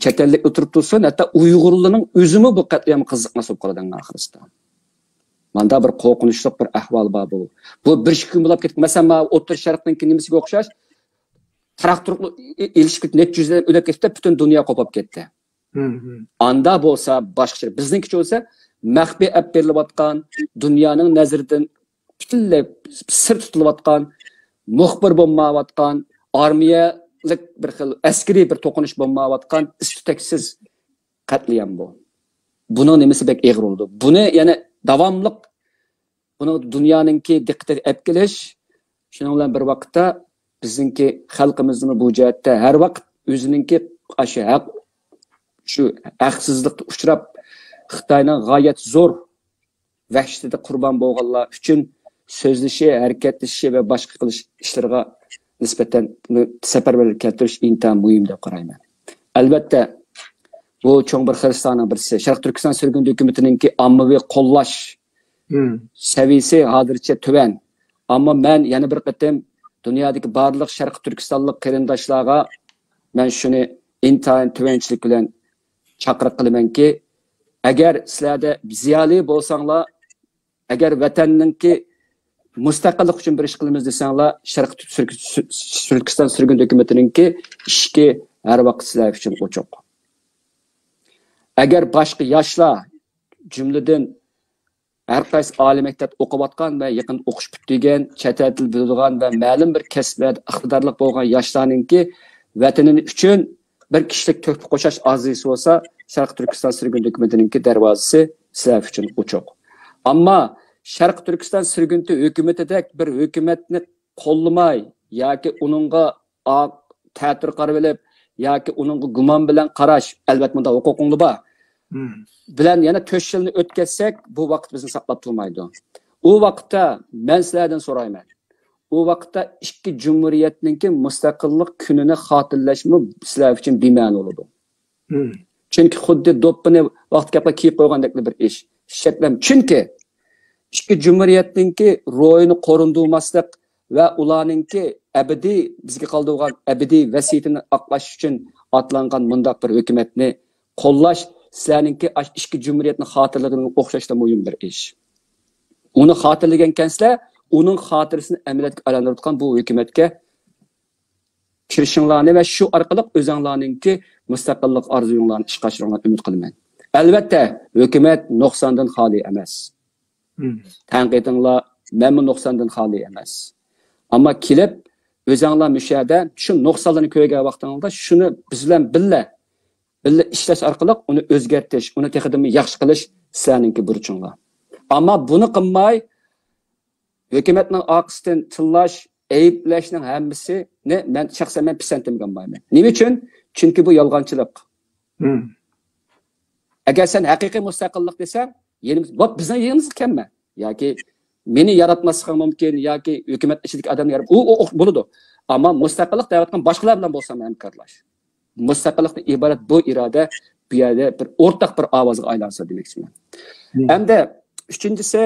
chet ellik o'tirib tursin, hatto Uyg'urlarning o'zimi bu qatliamga qiziqmas bo'lib qoladi oxirisida. Manda bir qo'rqinchli bir ahvol bor bu. Bu bir kun bo'lib ketdi. Masalan, O'rta Sharqning nimasiga o'xshash traktor ilişkit net yüzden öyle gitti, bütün dünya kopap gitti. Anda bolsa başka bizninki olsa mahbi ap berilayotgan, dünyanın nazaridan butunlay sir tutilayotgan, muxbir bo'lmayotgan, armiyalik bir xil askariy bir to'qinish bo'lmayotgan istutaksiz qatliam bu. Buni nimasi bek eg'ir oldu. Buni yana davomli buni dunyoninki diqqatga olib kelish, shuning bilan bir vaqtda bizninki xalqimizning bu jihatda har vaqt o'zininki shu haqsizlikka uchrab Xitoyning g'oyat zo'r vahshatida qurbon bo'lganlar uchun so'zlishi, harakatlashishi va boshqa qilish ishlariga nisbatan safarbarlik keltirish intayin muhim deb qarayman. Albatta bu cho'ng bir xristianning birisi Sharq Turkiston sirg'indi hukumatiningki ommaviy qo'llash saviyasi hozircha tuvan. Ammo men yana bir qatam dünyadaki barlıq Şarkı Türkistanlık qarindoshlarga men shuni intayin tuvanchilik bilan chaqiriq qilaman ki, agar sizlarda ziyoli bo'lsanglar, agar vatanninki mustaqillik uchun bir ish qilamiz desanglar, Sharq Turkiston sirg'indi hukumatiningki ishki har vaqt sizlar uchun ochiq. Agar boshqa yoshlar jumladan her qaysi oliy maktab o'qiyotgan va yaqin o'qish bitgan, chet el til biladigan va ma'lum bir kasblarda iqtidorli bo'lgan yoshlarningki vatani uchun bir kishilik to'hfa qo'shash orzisi bo'lsa, Sharq Turkiston sirg'indi hukumatiningki darvozasi sizlar uchun ochiq. Ammo Sharq Turkiston sirg'indi hukumatidek bir hukumatni qo'llamay yoki uningga ta'tir qarab olib yoki uningga gumon bilan qarash, albatta bunda huquqingli bor. Bilen yana 4 yılını ötketsek bu vaqt bizni saqlab turmaydi. O vaqtda men sizlardan so'rayman. O vaqtda ikki cumhuriyetninki mustaqillik kunini xotirlashmi sizlar uchun bema'ni bo'ladi. Chunki xuddi do'ppini vaqt gapga kiyib qo'ygandek bir ish. Shaklam chunki ikki cumhuriyetninki ro'yini qorundurmaslik va ularninki abadiy bizga qoldirgan abadiy vasiyatini aqlash uchun atlangan mundaq bir hukumatni qo'llash sizlarninki ikki cumhuriyetni xotirligining o'xshashda muhim bir ish. Uni xotirlagan kanslar, uning xotirasini amaliyotga aylantirgan bu hukumatga kirishinglarni va shu orqali o'zinglarninki mustaqillik orzuyinglarni ishga oshirishinglarni umid qilaman. Albatta, hukumat nuqsondan xoli emas. Tanqidinglar memnun nuqsandan xoli emas. Amma kelib o'zinglar müşahada shu nuqsanlarni ko'rgan vaqtingizda shuni biz bilan birga ishlash orqali uni o'zgartirish, uni texnikani yaxshi qilish seninki burchinglar. Amma buni qilmay hukumatning oqisidan tillash, ayblashning hammasini men shaxsan pisantimganman. Nima uchun? Chunki bu yolg'onchilik. Agar sen haqiqiy mustaqillik desang, bizning yerimiz kammi? Yoki meni yaratmasligim mumkin yoki hukumat ichidagi odamni yaratib, u bo'ladi. Ammo mustaqillik deyotgan boshqalar bilan bo'lsa hamkorlash. Mustaqillikdan iborat bu iroda bu yerda bir o'rtaq bir ovozga aylansa demoqchiman. Hamda uchinchisi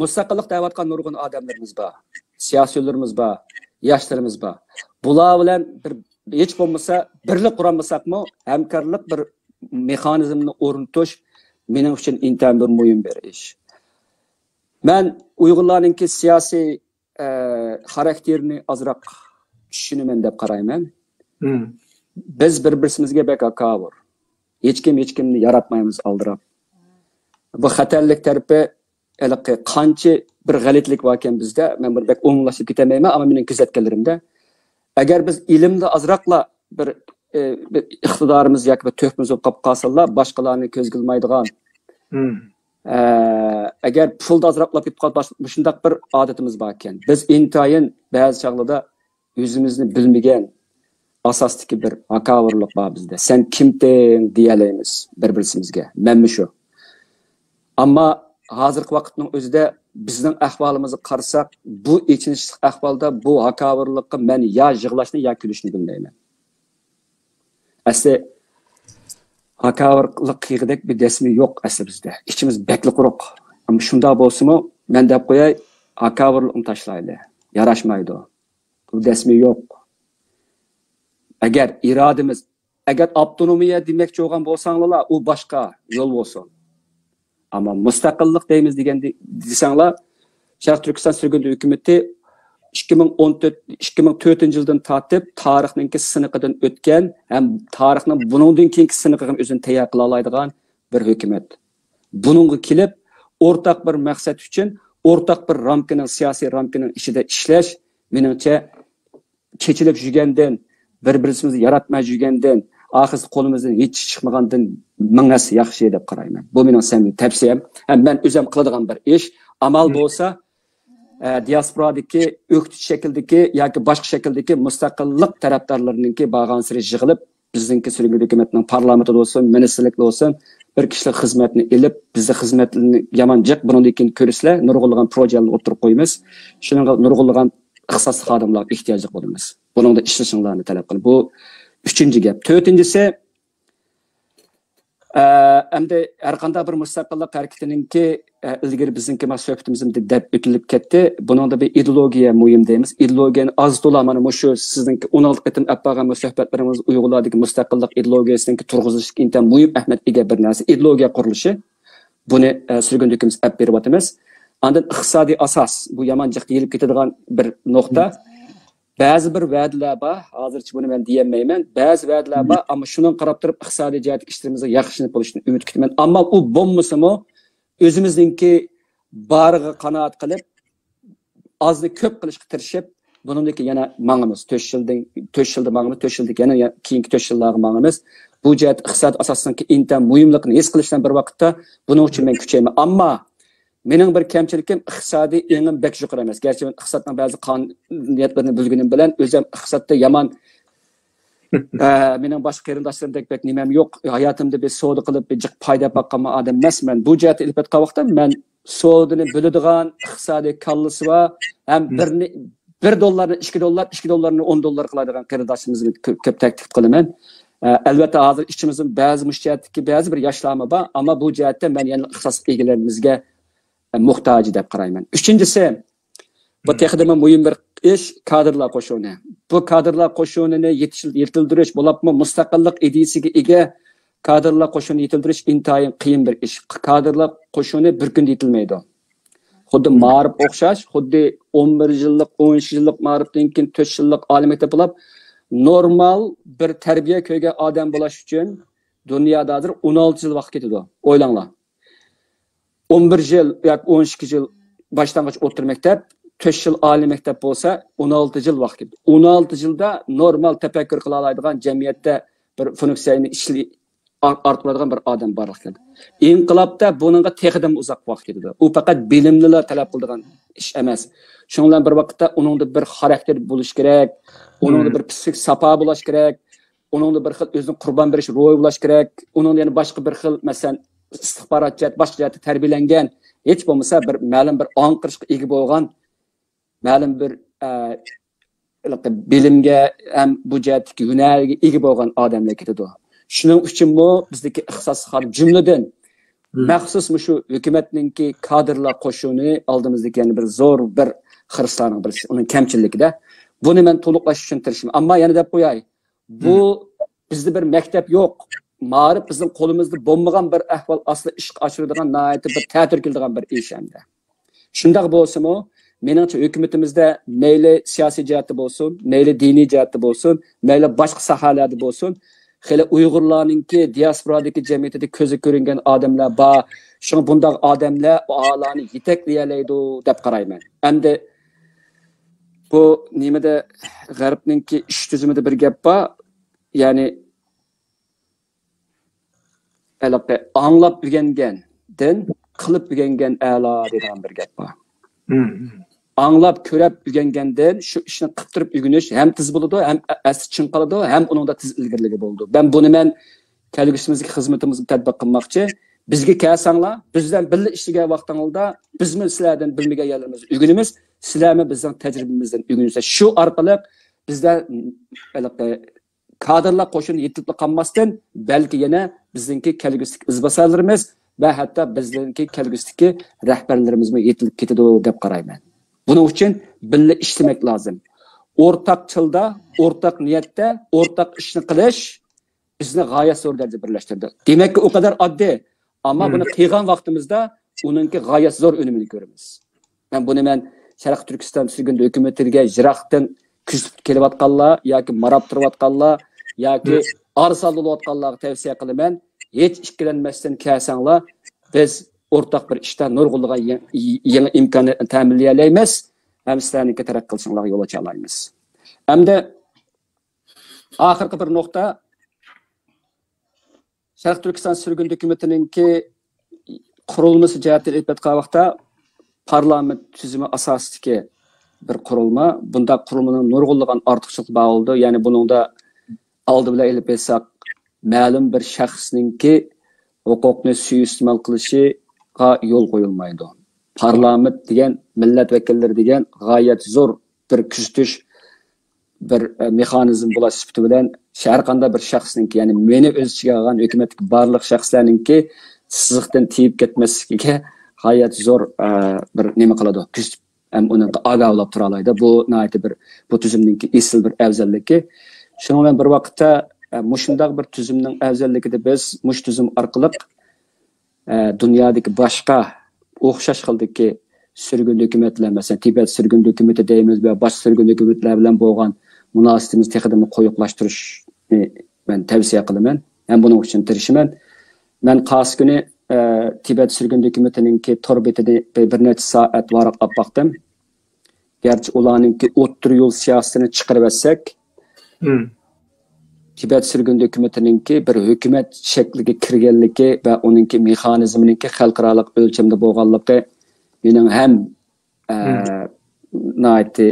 mustaqillik deyotgan nurg'un odamlarimiz bor, siyosiylarimiz bor, yoshlarimiz bor. Bular bilan bir hech bo'lmasa birlik qurolmasakmi, hamkorlik bir mexanizmni o'rnatish mening uchun intan bir muhim bir ish. Men Uyg'urlarning siyosiy xarakterini azroq tushunaman deb qarayman. Biz bir-birimizga bek akavur. Hech kimni yaratmaymiz aldirab. Bu xatarlik tarafi qancha bir g'alitlik bor ekan bizda, men bir bek o'nglashib ketamayman, ammo mening kuzatganlarimda agar biz ilmda azroqla bir iqtidorimiz yoki bir to'pimiz bo'lib qolsalar, boshqalarni ko'z qilmaydigan. Agar pulda azroqlab ketib qolsa, shunday bir odatimiz bor ekan. Biz intayin ba'zi chog'larda o'zimizni bilmagan asosdagi bir hakavorlik bor bizda. Sen kimding deyalaymiz bir-birimizga. Menmi shu. Ammo hozirgi vaqtning o'zida bizning ahvolimizni qarasak, bu ichinishli ahvolda bu hakavorlikqa men ya yig'lashni ya kulishni bilmayman. Asli hakavorlik qiyig'idek bir desmi yo'q asli bizda. İçimiz bekli quruq. Ama shunda bo'lsa-mu, men deb qo'yay, hakavorlikni tashlaydi. Yarashmaydi. Bu desmi yo'q. Agar irodamiz, agar avtonomiya demoqchi bo'lgan bo'lsanglar, u boshqa yo'l bo'lsin. Ama mustaqillik deymiz desanglar, Sharq Turkiston sürgün hukumati 2014 yıldan tartib tarixning siniqidan o'tgan ham tarixning buningdan keyingi siniqiga o'zini tayyor qila oladigan bir hukumat. Buningga kelib o'rtaq bir maqsad uchun o'rtaq bir ramkaning siyosiy ramkaning ichida ishlash meningcha kechilib yurgandan bir-birimizni yaratmay yurgandan oxirgi qo'limizdan hech chiqmagandan mingas yaxshi deb qarayman. Bu mening samimiy tavsiyam. Ham men o'zim qiladigan bir ish, amal bo'lsa diasporadagi o'qitish shakldagi yoki boshqa shakldagi mustaqillik tarafdorlarininki bag'an siri yig'ilib, bizningki sürgün hukumatning parlamentida bo'lsin, ministerlikda bo'lsin, bir kishilik xizmatni elib, bizni xizmatni yamanjiq bundan keyin ko'rsizlar, nurg'unlagan proyektlarni o'tirib qo'yamiz. Shuningga nurg'unlagan ixtisosli xodimlarga ehtiyojli bo'lamiz. Buningda ishlashinglarni talab qilib. Bu üçüncü gap. Dördüncüsü endi har qanday bir mustaqillik harakatininki ilgari bizningki suhbatimizda deb o'tilib ketdi. Buningda bir ideologiya muhim deymiz. Ideologiyani az to'la mana shu sizningki 16 qatim appagan suhbatlarimiz Uyg'urlardagi mustaqillik ideologiyasininki turg'izilishi intan muhim ahamiyat ega bir narsa. Ideologiya qurilishi. Buni sürgün hükümimiz ap beryapmiz. Ondan iqtisodiy asos bu yamanjiq deyilib ketadigan bir nuqta. Ba'zi bir va'dalar bor, hozircha buni men deyolmayman. Ba'zi va'dalar bor, ammo shuni qarab turib iqtisodiy jihatga ishlarimizni yaxshilanib bo'lishini umid qilman. Ammo u bo'lmasa-mu o'zimizningki bariga qanoat qilib, ozni ko'p qilishga tirishib, buningdagi yana mangimiz 4 yilda mangimiz, 4 yilda yana keyingi 4 yillarga mangimiz. Bu jihat iqtisod asosidagi intan muhimligini his qilishdan bir vaqtda buning uchun men kuchayman. Ammo mening bir kamchilikim iqtisodiy engim bek yuqori emas. Gerçi men iqtisodning ba'zi qonuniyatlarini bilganim bilan o'zim iqtisodda yomon mening boshqa qarindoshlarimdek bek nimam yo'q. Hayotimda bir savdo qilib bir jiq foyda topgan odam emasman. Bu jihatda ilbat qavaqda men savdoni biladigan iqtisodiy kallasi va ham $1 $2 $2 $10 qiladigan qarindoshlarimizni ko'p taklif qilaman. Albatta hozir ishimizning ba'zi mushtiatdagi ba'zi bir yoshlarmi bor, ammo bu jihatda men yana ixtisos egalarimizga muhtoj deb qarayman. Uchinchisi, bu texnika muhim bir ish kadrlar qo'shuni. Bu kadrlar qo'shunini yetildirish bo'libmi mustaqillik ideyasiga ega kadrlar qo'shunini yetildirish intayin qiyin bir ish. Kadrlar qo'shuni bir kunda yetilmaydi. Xuddi ma'rif o'xshash, xuddi 11 yillik, 13 yillik ma'rifdan keyin 4 yillik oliy maktab bo'lib, normal bir tarbiya ko'rgan odam bo'lish uchun dunyoda hozir 16 yil vaqt ketadi. O'ylanglar. 11 yıl yoki 12 yıl başlangıç o'rta maktab, 4 yıl oliy maktab bo'lsa, 16 yıl vaqt. 16 yılda normal tefekkür qila oladigan jamiyatda bir funksiyani ishli orttiradigan bir odam borlik keldi. İnqilobda buningga texdan uzoq vaqt ketdi. U faqat bilimlilar talab qiladigan ish emas. Shundan bilan bir vaqtda uningda bir xarakter bo'lish kerak, uningda bir psixik safa bo'lish kerak, uningda bir xil o'zini qurbon berish ro'yi bo'lish kerak, uningda yana boshqa bir xil, masalan, istixborotchilik boshqa jihatda tarbiyalangan, hech bo'lmasa bir ma'lum bir anqirishga ega bo'lgan, ma'lum bir bilimga ham bu jihatdagi hunarga ega bo'lgan odamlar ketadi. Shuning uchun bu bizdagi ixtisoslar jumladan maxsus shu hukumatninki kadrlar qo'shuni oldimizdagi yana bir zo'r bir xirslarning birisi, uning kamchiligida. Buni men to'liqlash uchun tirishim. Ammo yana deb qo'yay, bu bizda bir maktab yo'q. Ma'rif bizning qo'limizda bo'lmagan bir ahvol asli ish ochiradigan, nihoyatda bir ta'tir keladigan bir ish hamda. Shunday bo'lsa-mu, meningcha hukumatimizda mayli siyosiy jihatda bo'lsin, mayli diniy jihatda bo'lsin, mayli boshqa sohalarda bo'lsin, xeli Uyg'urlarningki diasporadagi jamiyatida ko'zi ko'ringan odamlar bor. Shunga bunday odamlar oalani yetaklayoladi deb qarayman. Endi bu nimada g'arbningki ish tuzumida bir gap bor, ya'ni aloqa anglab o'rgangandan qilib o'rgangan a'lo degan bir gap bor. Anglab ko'rib o'rgangandan shu ishni qilib o'rganish ham tiz bo'ladi, ham asli chin qoladi, ham uningda tiz ilgirligi bo'ldi. Men kelgusimizga xizmatimizni tatbiq qilmoqchi. Bizga kelsanglar, bizdan birga ishlagan vaqtingizda bizmi sizlardan bilmagan yerlarimizni o'rganamiz, sizlarmi bizning tajribamizdan o'rganasiz. Shu orqali bizda kadrlar qo'shini yetib qolmasdan, balki yana bizningki kelgusidagi izbosarlarimiz va hatto bizningki kelgusidagi rahbarlarimiz yetilib ketadi deb qarayman. Buning uchun birga ishlamak lozim. O'rtaq tilda, o'rtaq niyatda, o'rtaq ishni qilish bizni g'oyat zo'r darajada birlashtirdi. Demak, o kadar oddiy, ammo buni qilgan vaqtimizda uningki g'oyat zo'r unumini ko'ramiz. Men Sharq Turkiston sürgünde hukumatiga jiroqdan kuzatib kelayotganlar yoki marab turayotganlar yoki arsal bo'layotganlarga tavsiya qilaman. Hech ikkilanmasdan kelsanglar, biz o'rtaq bir ishda nurg'unlagan yangi imkoniyatni ta'minlayolamiz, ham sizlarniki taraqqi qilishinglarga yo'l ocha olamiz. Hamda oxirgi bir nuqta, Sharq Turkiston sürgün hukumatiningki qurilmasi jihatdan aytayotgan vaqtda parlament tuzumi asosidagi bir qurilma. Bunda qurilmaning nurg'unlagan ortiqchiliklari bo'ldi. Ya'ni buningda oldi bilan ilib etsak, ma'lum bir shaxsningki huquqni suiiste'mol qilishiga yo'l qo'yilmaydi. Parlament degan, millat vakillari degan g'oyat zo'r bir kuzatish bir mexanizm bo'lish sifati bilan har qanday bir shaxsningki, ya'ni meni o'z ichiga olgan hukumatdagi barliq shaxslarningki siziqdan tiyib ketmasligiga g'oyat zo'r bir nima qiladi. Kuzatib ham uni ogohlab tura oladi. Bu nihoyat bir bu tuzumningki esil bir afzalligi. Shuning bilan bir vaqtda mushundaq bir tuzumning afzalligida biz mush tuzum orqali dunyodagi boshqa o'xshash xildagi sürgün hukumatlar, masalan Tibet sürgün hukumati deymiz va boshqa sürgün hukumatlar bilan bo'lgan munosabatimizni texnik qo'yiqlashtirishni men tavsiya qilaman. Ham buning uchun tirishiman. Men qas kuni Tibet sürgün hukumatiningki tor betida bir necha soat varaqlab baqdim. Gerçi ularningki o'ttir yo'l siyosatini chiqarib etsak, Tibet sürgün hukumatiningki bir hukumat shakliga kirganligi va uningki mexanizminingki xalqaro o'lchamda bo'lganligi mening ham nihoyatda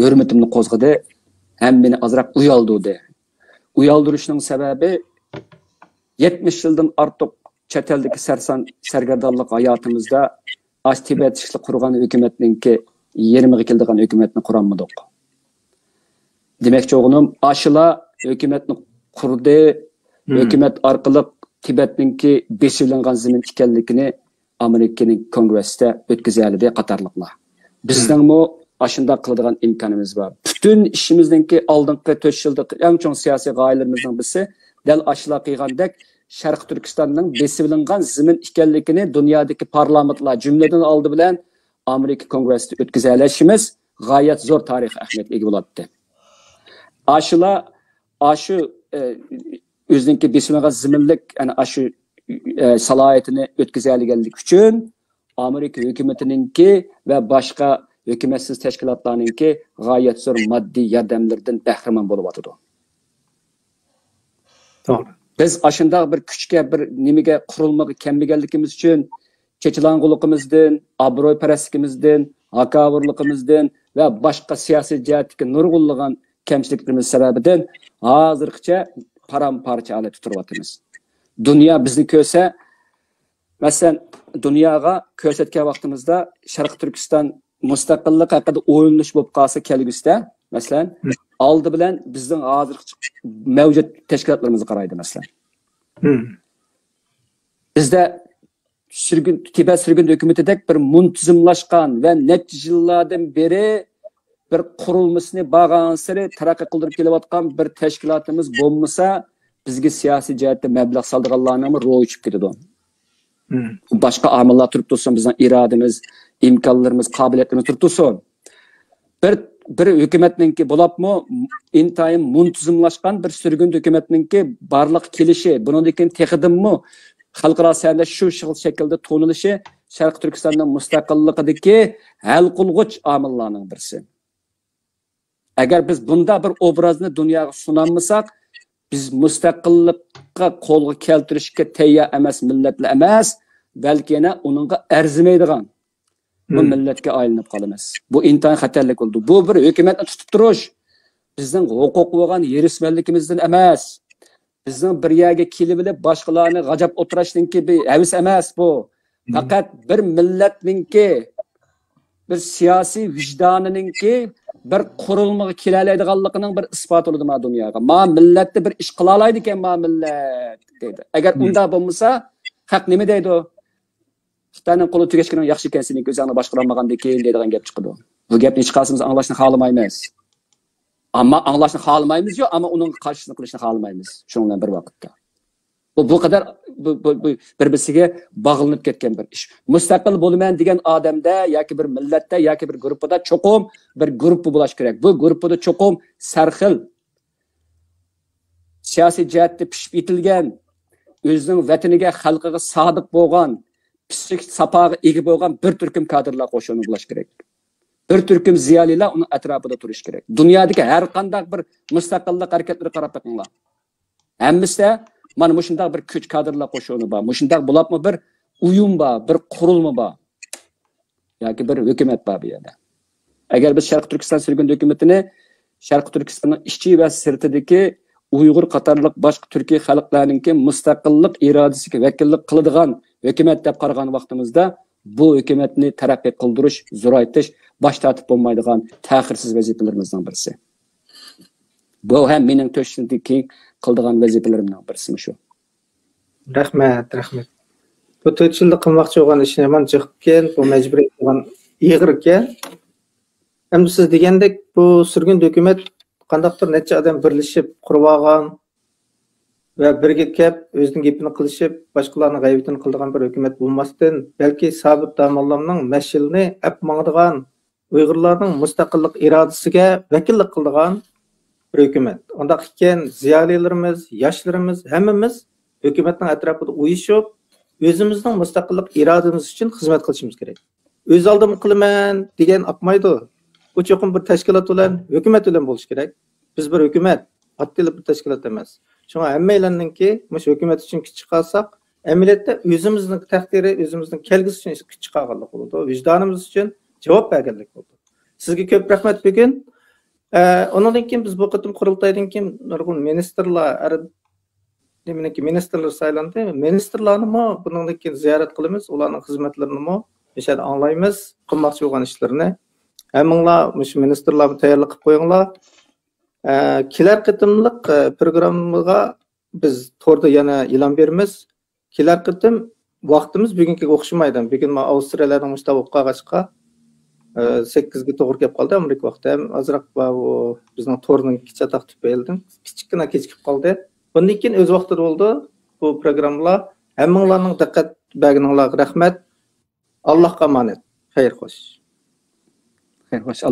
hurmatimni qo'zg'adi, ham meni ozroq uyaldirdi. Uyaldirishning sababi 70 yıldan ortiq chet eldagi sargardonlik hayotimizda Tibet ishli qurgan hukumatningki 20 ga keldigan hukumatni qurolmadik. Demakchi o'g'lim, ashula hukumatni qurdi, hukumat orqali Tibetningki beshilingan zamin ekanligini Amerikaning kongressida o'tkazildi qatorliqlar. Bizningmi ashunda qiladigan imkonimiz bor. Butun ishimizningki oldingi 4 yilda eng chong siyosiy g'oyalarimizning birisi dal ashula qilgandek Sharq Turkistonning besilingan zamin ekanligini dunyodagi parlamentlar jumladan oldi bilan Amerika kongressida o'tkazilishimiz g'oyat zo'r tarix ahamiyatiga ega bo'ladi. Ashula o'ziningki besilingan zaminlik, ana shu salohiyatini o'tkazadiganlik uchun Amerika hukumatininki va boshqa hukumatsiz tashkilotlarninki g'oyat zo'r moddiy yordamlardan bahramand bo'lib o'tadi. To'g'ri. Biz ashundoq bir kuchga, bir nimaga qurilmaga kelmaganligimiz uchun chechilang'uligimizdan, obro'yparastligimizdan, haqovorligimizdan va boshqa siyosiy jihatdagi nurg'unlagan kamchiliklarimiz sababidan hozirgacha param-parcha holatda turyapmiz. Dunyo bizni ko'rsa, masalan, dunyoga ko'rsatgan vaqtimizda Sharq Turkiston mustaqillik haqida o'yinish bo'lib qolsa kelgusida, masalan, oldi bilan bizning hozirgi mavjud tashkilotlarimizga qaraydi masalan. Bizda Tibet sürgün hükümetidek bir muntizimlaşkan ve neçe yıllardan beri bir kurulmasını bağlan sırı terakki kıldırıp gelivatkan bir teşkilatımız bulmasa bizge siyasi cihette meblağ saldırganlarına mı roğu uçup gidiyordu. Başka amillar turup dursun, bizden irademiz, imkanlarımız, kabiliyetlerimiz turup dursun. Bir hükümetninki bulap mı intayın muntizimlaşkan bir sürgün hükümetninki barlık kilişi, bunun dikin tekidim mi xalqaro sahada shu şekilde tonilishi Sharq Turkistonning mustaqilligidagi hal qilg'uch omillarning birisi. Agar biz bunda bir obrazni dunyoga sunolmasak, biz mustaqillikqa qo'lga keltirishga tayyor emas millatlar emas, balki yana uningga arzimaydigan bu millatga aylanib qolamiz. Bu intayin xatarlik bo'ldi. Bu bir hukumatni tutib turish bizning huquq bo'lgan yerismanligimizdan emas. Bizning bir yerga kelib bilib boshqalarni g'ajab o'tirishninki bir havis emas bu. Faqat bir millatninki bir siyosiy vijdonininki bir qurilmaga kela oladiganligining bir isboti bo'ldi ma dunyoga. Ma millatni bir ish qila oladi ekan ma millat deydi. Agar unda bo'lmasa, haq nima deydi? Xitoyning qo'li tugashgani yaxshi ekan, sening o'zingni boshqarolmagandan keyin deydigan gap chiqadi. Bu gapni hech qaysimiz anglashni xohlamaymiz. Ama anglashni xohlamaymiz yo, ama uning qarshisini qilishni xohlamaymiz. Shundan bir vaqtda. Bu kadar bir-biriga bog'lanib ketgan bir ish. Mustaqil bo'laman degan odamda yoki bir millatda yoki bir guruhda cho'qim bir guruh bo'lish kerak. Bu guruhda cho'qim sarxil siyosiy jihatda pishib yetilgan, o'zining vataniga, xalqiga sodiq bo'lgan, pishik sapoga ega bo'lgan bir turkum kadrlar qo'shini bo'lish kerak. Bir turkum ziyolilar uning atrofida turish kerak. Dunyodagi har qanday bir mustaqillik harakatlari qarab bakinglar. Hammasi mana mushundaq bir kuch kadrlar qo'shini bor. Mushundaq bo'lapmi bir uyum bor, bir qurilma bor. Yoki bir hukumat bor bu yerda. Agar biz Sharq Turkiston sürgün hukumatini Sharq Turkistonning ichki va sirtidagi Uyg'ur qatorliq boshqa Turkiy xalqlarningki mustaqillik irodasiga vakillik qiladigan hukumat deb qaragan vaqtimizda bu hukumatni taraqqiy qildirish, zo'raytirish bosh tortib bo'lmaydigan ta'xirsiz vazifalarimizdan birisi. Bu ham mening to'shindagi qildigan vazifalarimdan birisi shu. Rahmat. Bu 4 yilda qilmoqchi bo'lgan ishni ham chiqibken, bu majburiy bo'lgan ig'ir ekan. Endi siz degandek bu surgun hukumat qandaqdir necha odam birlashib qurib olgan va birga kelib o'zining gapini qilishib, boshqalarning g'aybatini qildigan bir hukumat bo'lmasdan, balki Sabit Damollamning mashilni apmangdigan Uyg'urlarning mustaqillik irodasiga vakillik qildigan bir hukumat. Undaq ekan ziyolilarimiz, yoshlarimiz hammamiz hukumatning atrofida uyushib, o'zimizning mustaqillik irodamiz uchun xizmat qilishimiz kerak. O'z oldim qilaman degan apmaydi. Bu cho'qim bir tashkilot bilan, hukumat bilan bo'lish kerak. Biz bir hukumat, oddiy bir tashkilot emas. Shunga hammalarninki mush hukumat uchun kuch chiqarsak, amaliyotda o'zimizning taqdiri, o'zimizning kelgusi uchun kuch chiqarganlik bo'ladi. Vijdonimiz uchun javob berganlik bo'ladi. Sizga ko'p rahmat bugun. Ondan keyin biz bu qatim qurultaydan keyin nurg'un ministrlar, ministrlar saylandi. Ministrlarni bundan keyin ziyorat qilamiz, ularning xizmatlarini o'shada anglaymiz, qilmoqchi bo'lgan ishlarini. Hammanglar mush ministrlarni tayyorlab qo'yinglar. Kelar qatimliq programmaga biz to'rda yana e'lon beramiz. Kelar qatim vaqtimiz bugunga o'xshamaydi. Bugun men Avstriyalarning mushtabiq qag'achqa 8 ga to'g'ri kelib qoldi Amerika vaqti. Ham azroq bu bizning to'rning kichatoq tupayildim. Kichkina kechikib qoldi. Bundan keyin o'z vaqtida bo'ldi bu programmalar. Hammanglarning diqqat berganinglarga rahmat. Allohga omonat. Xayr xo'sh. Allah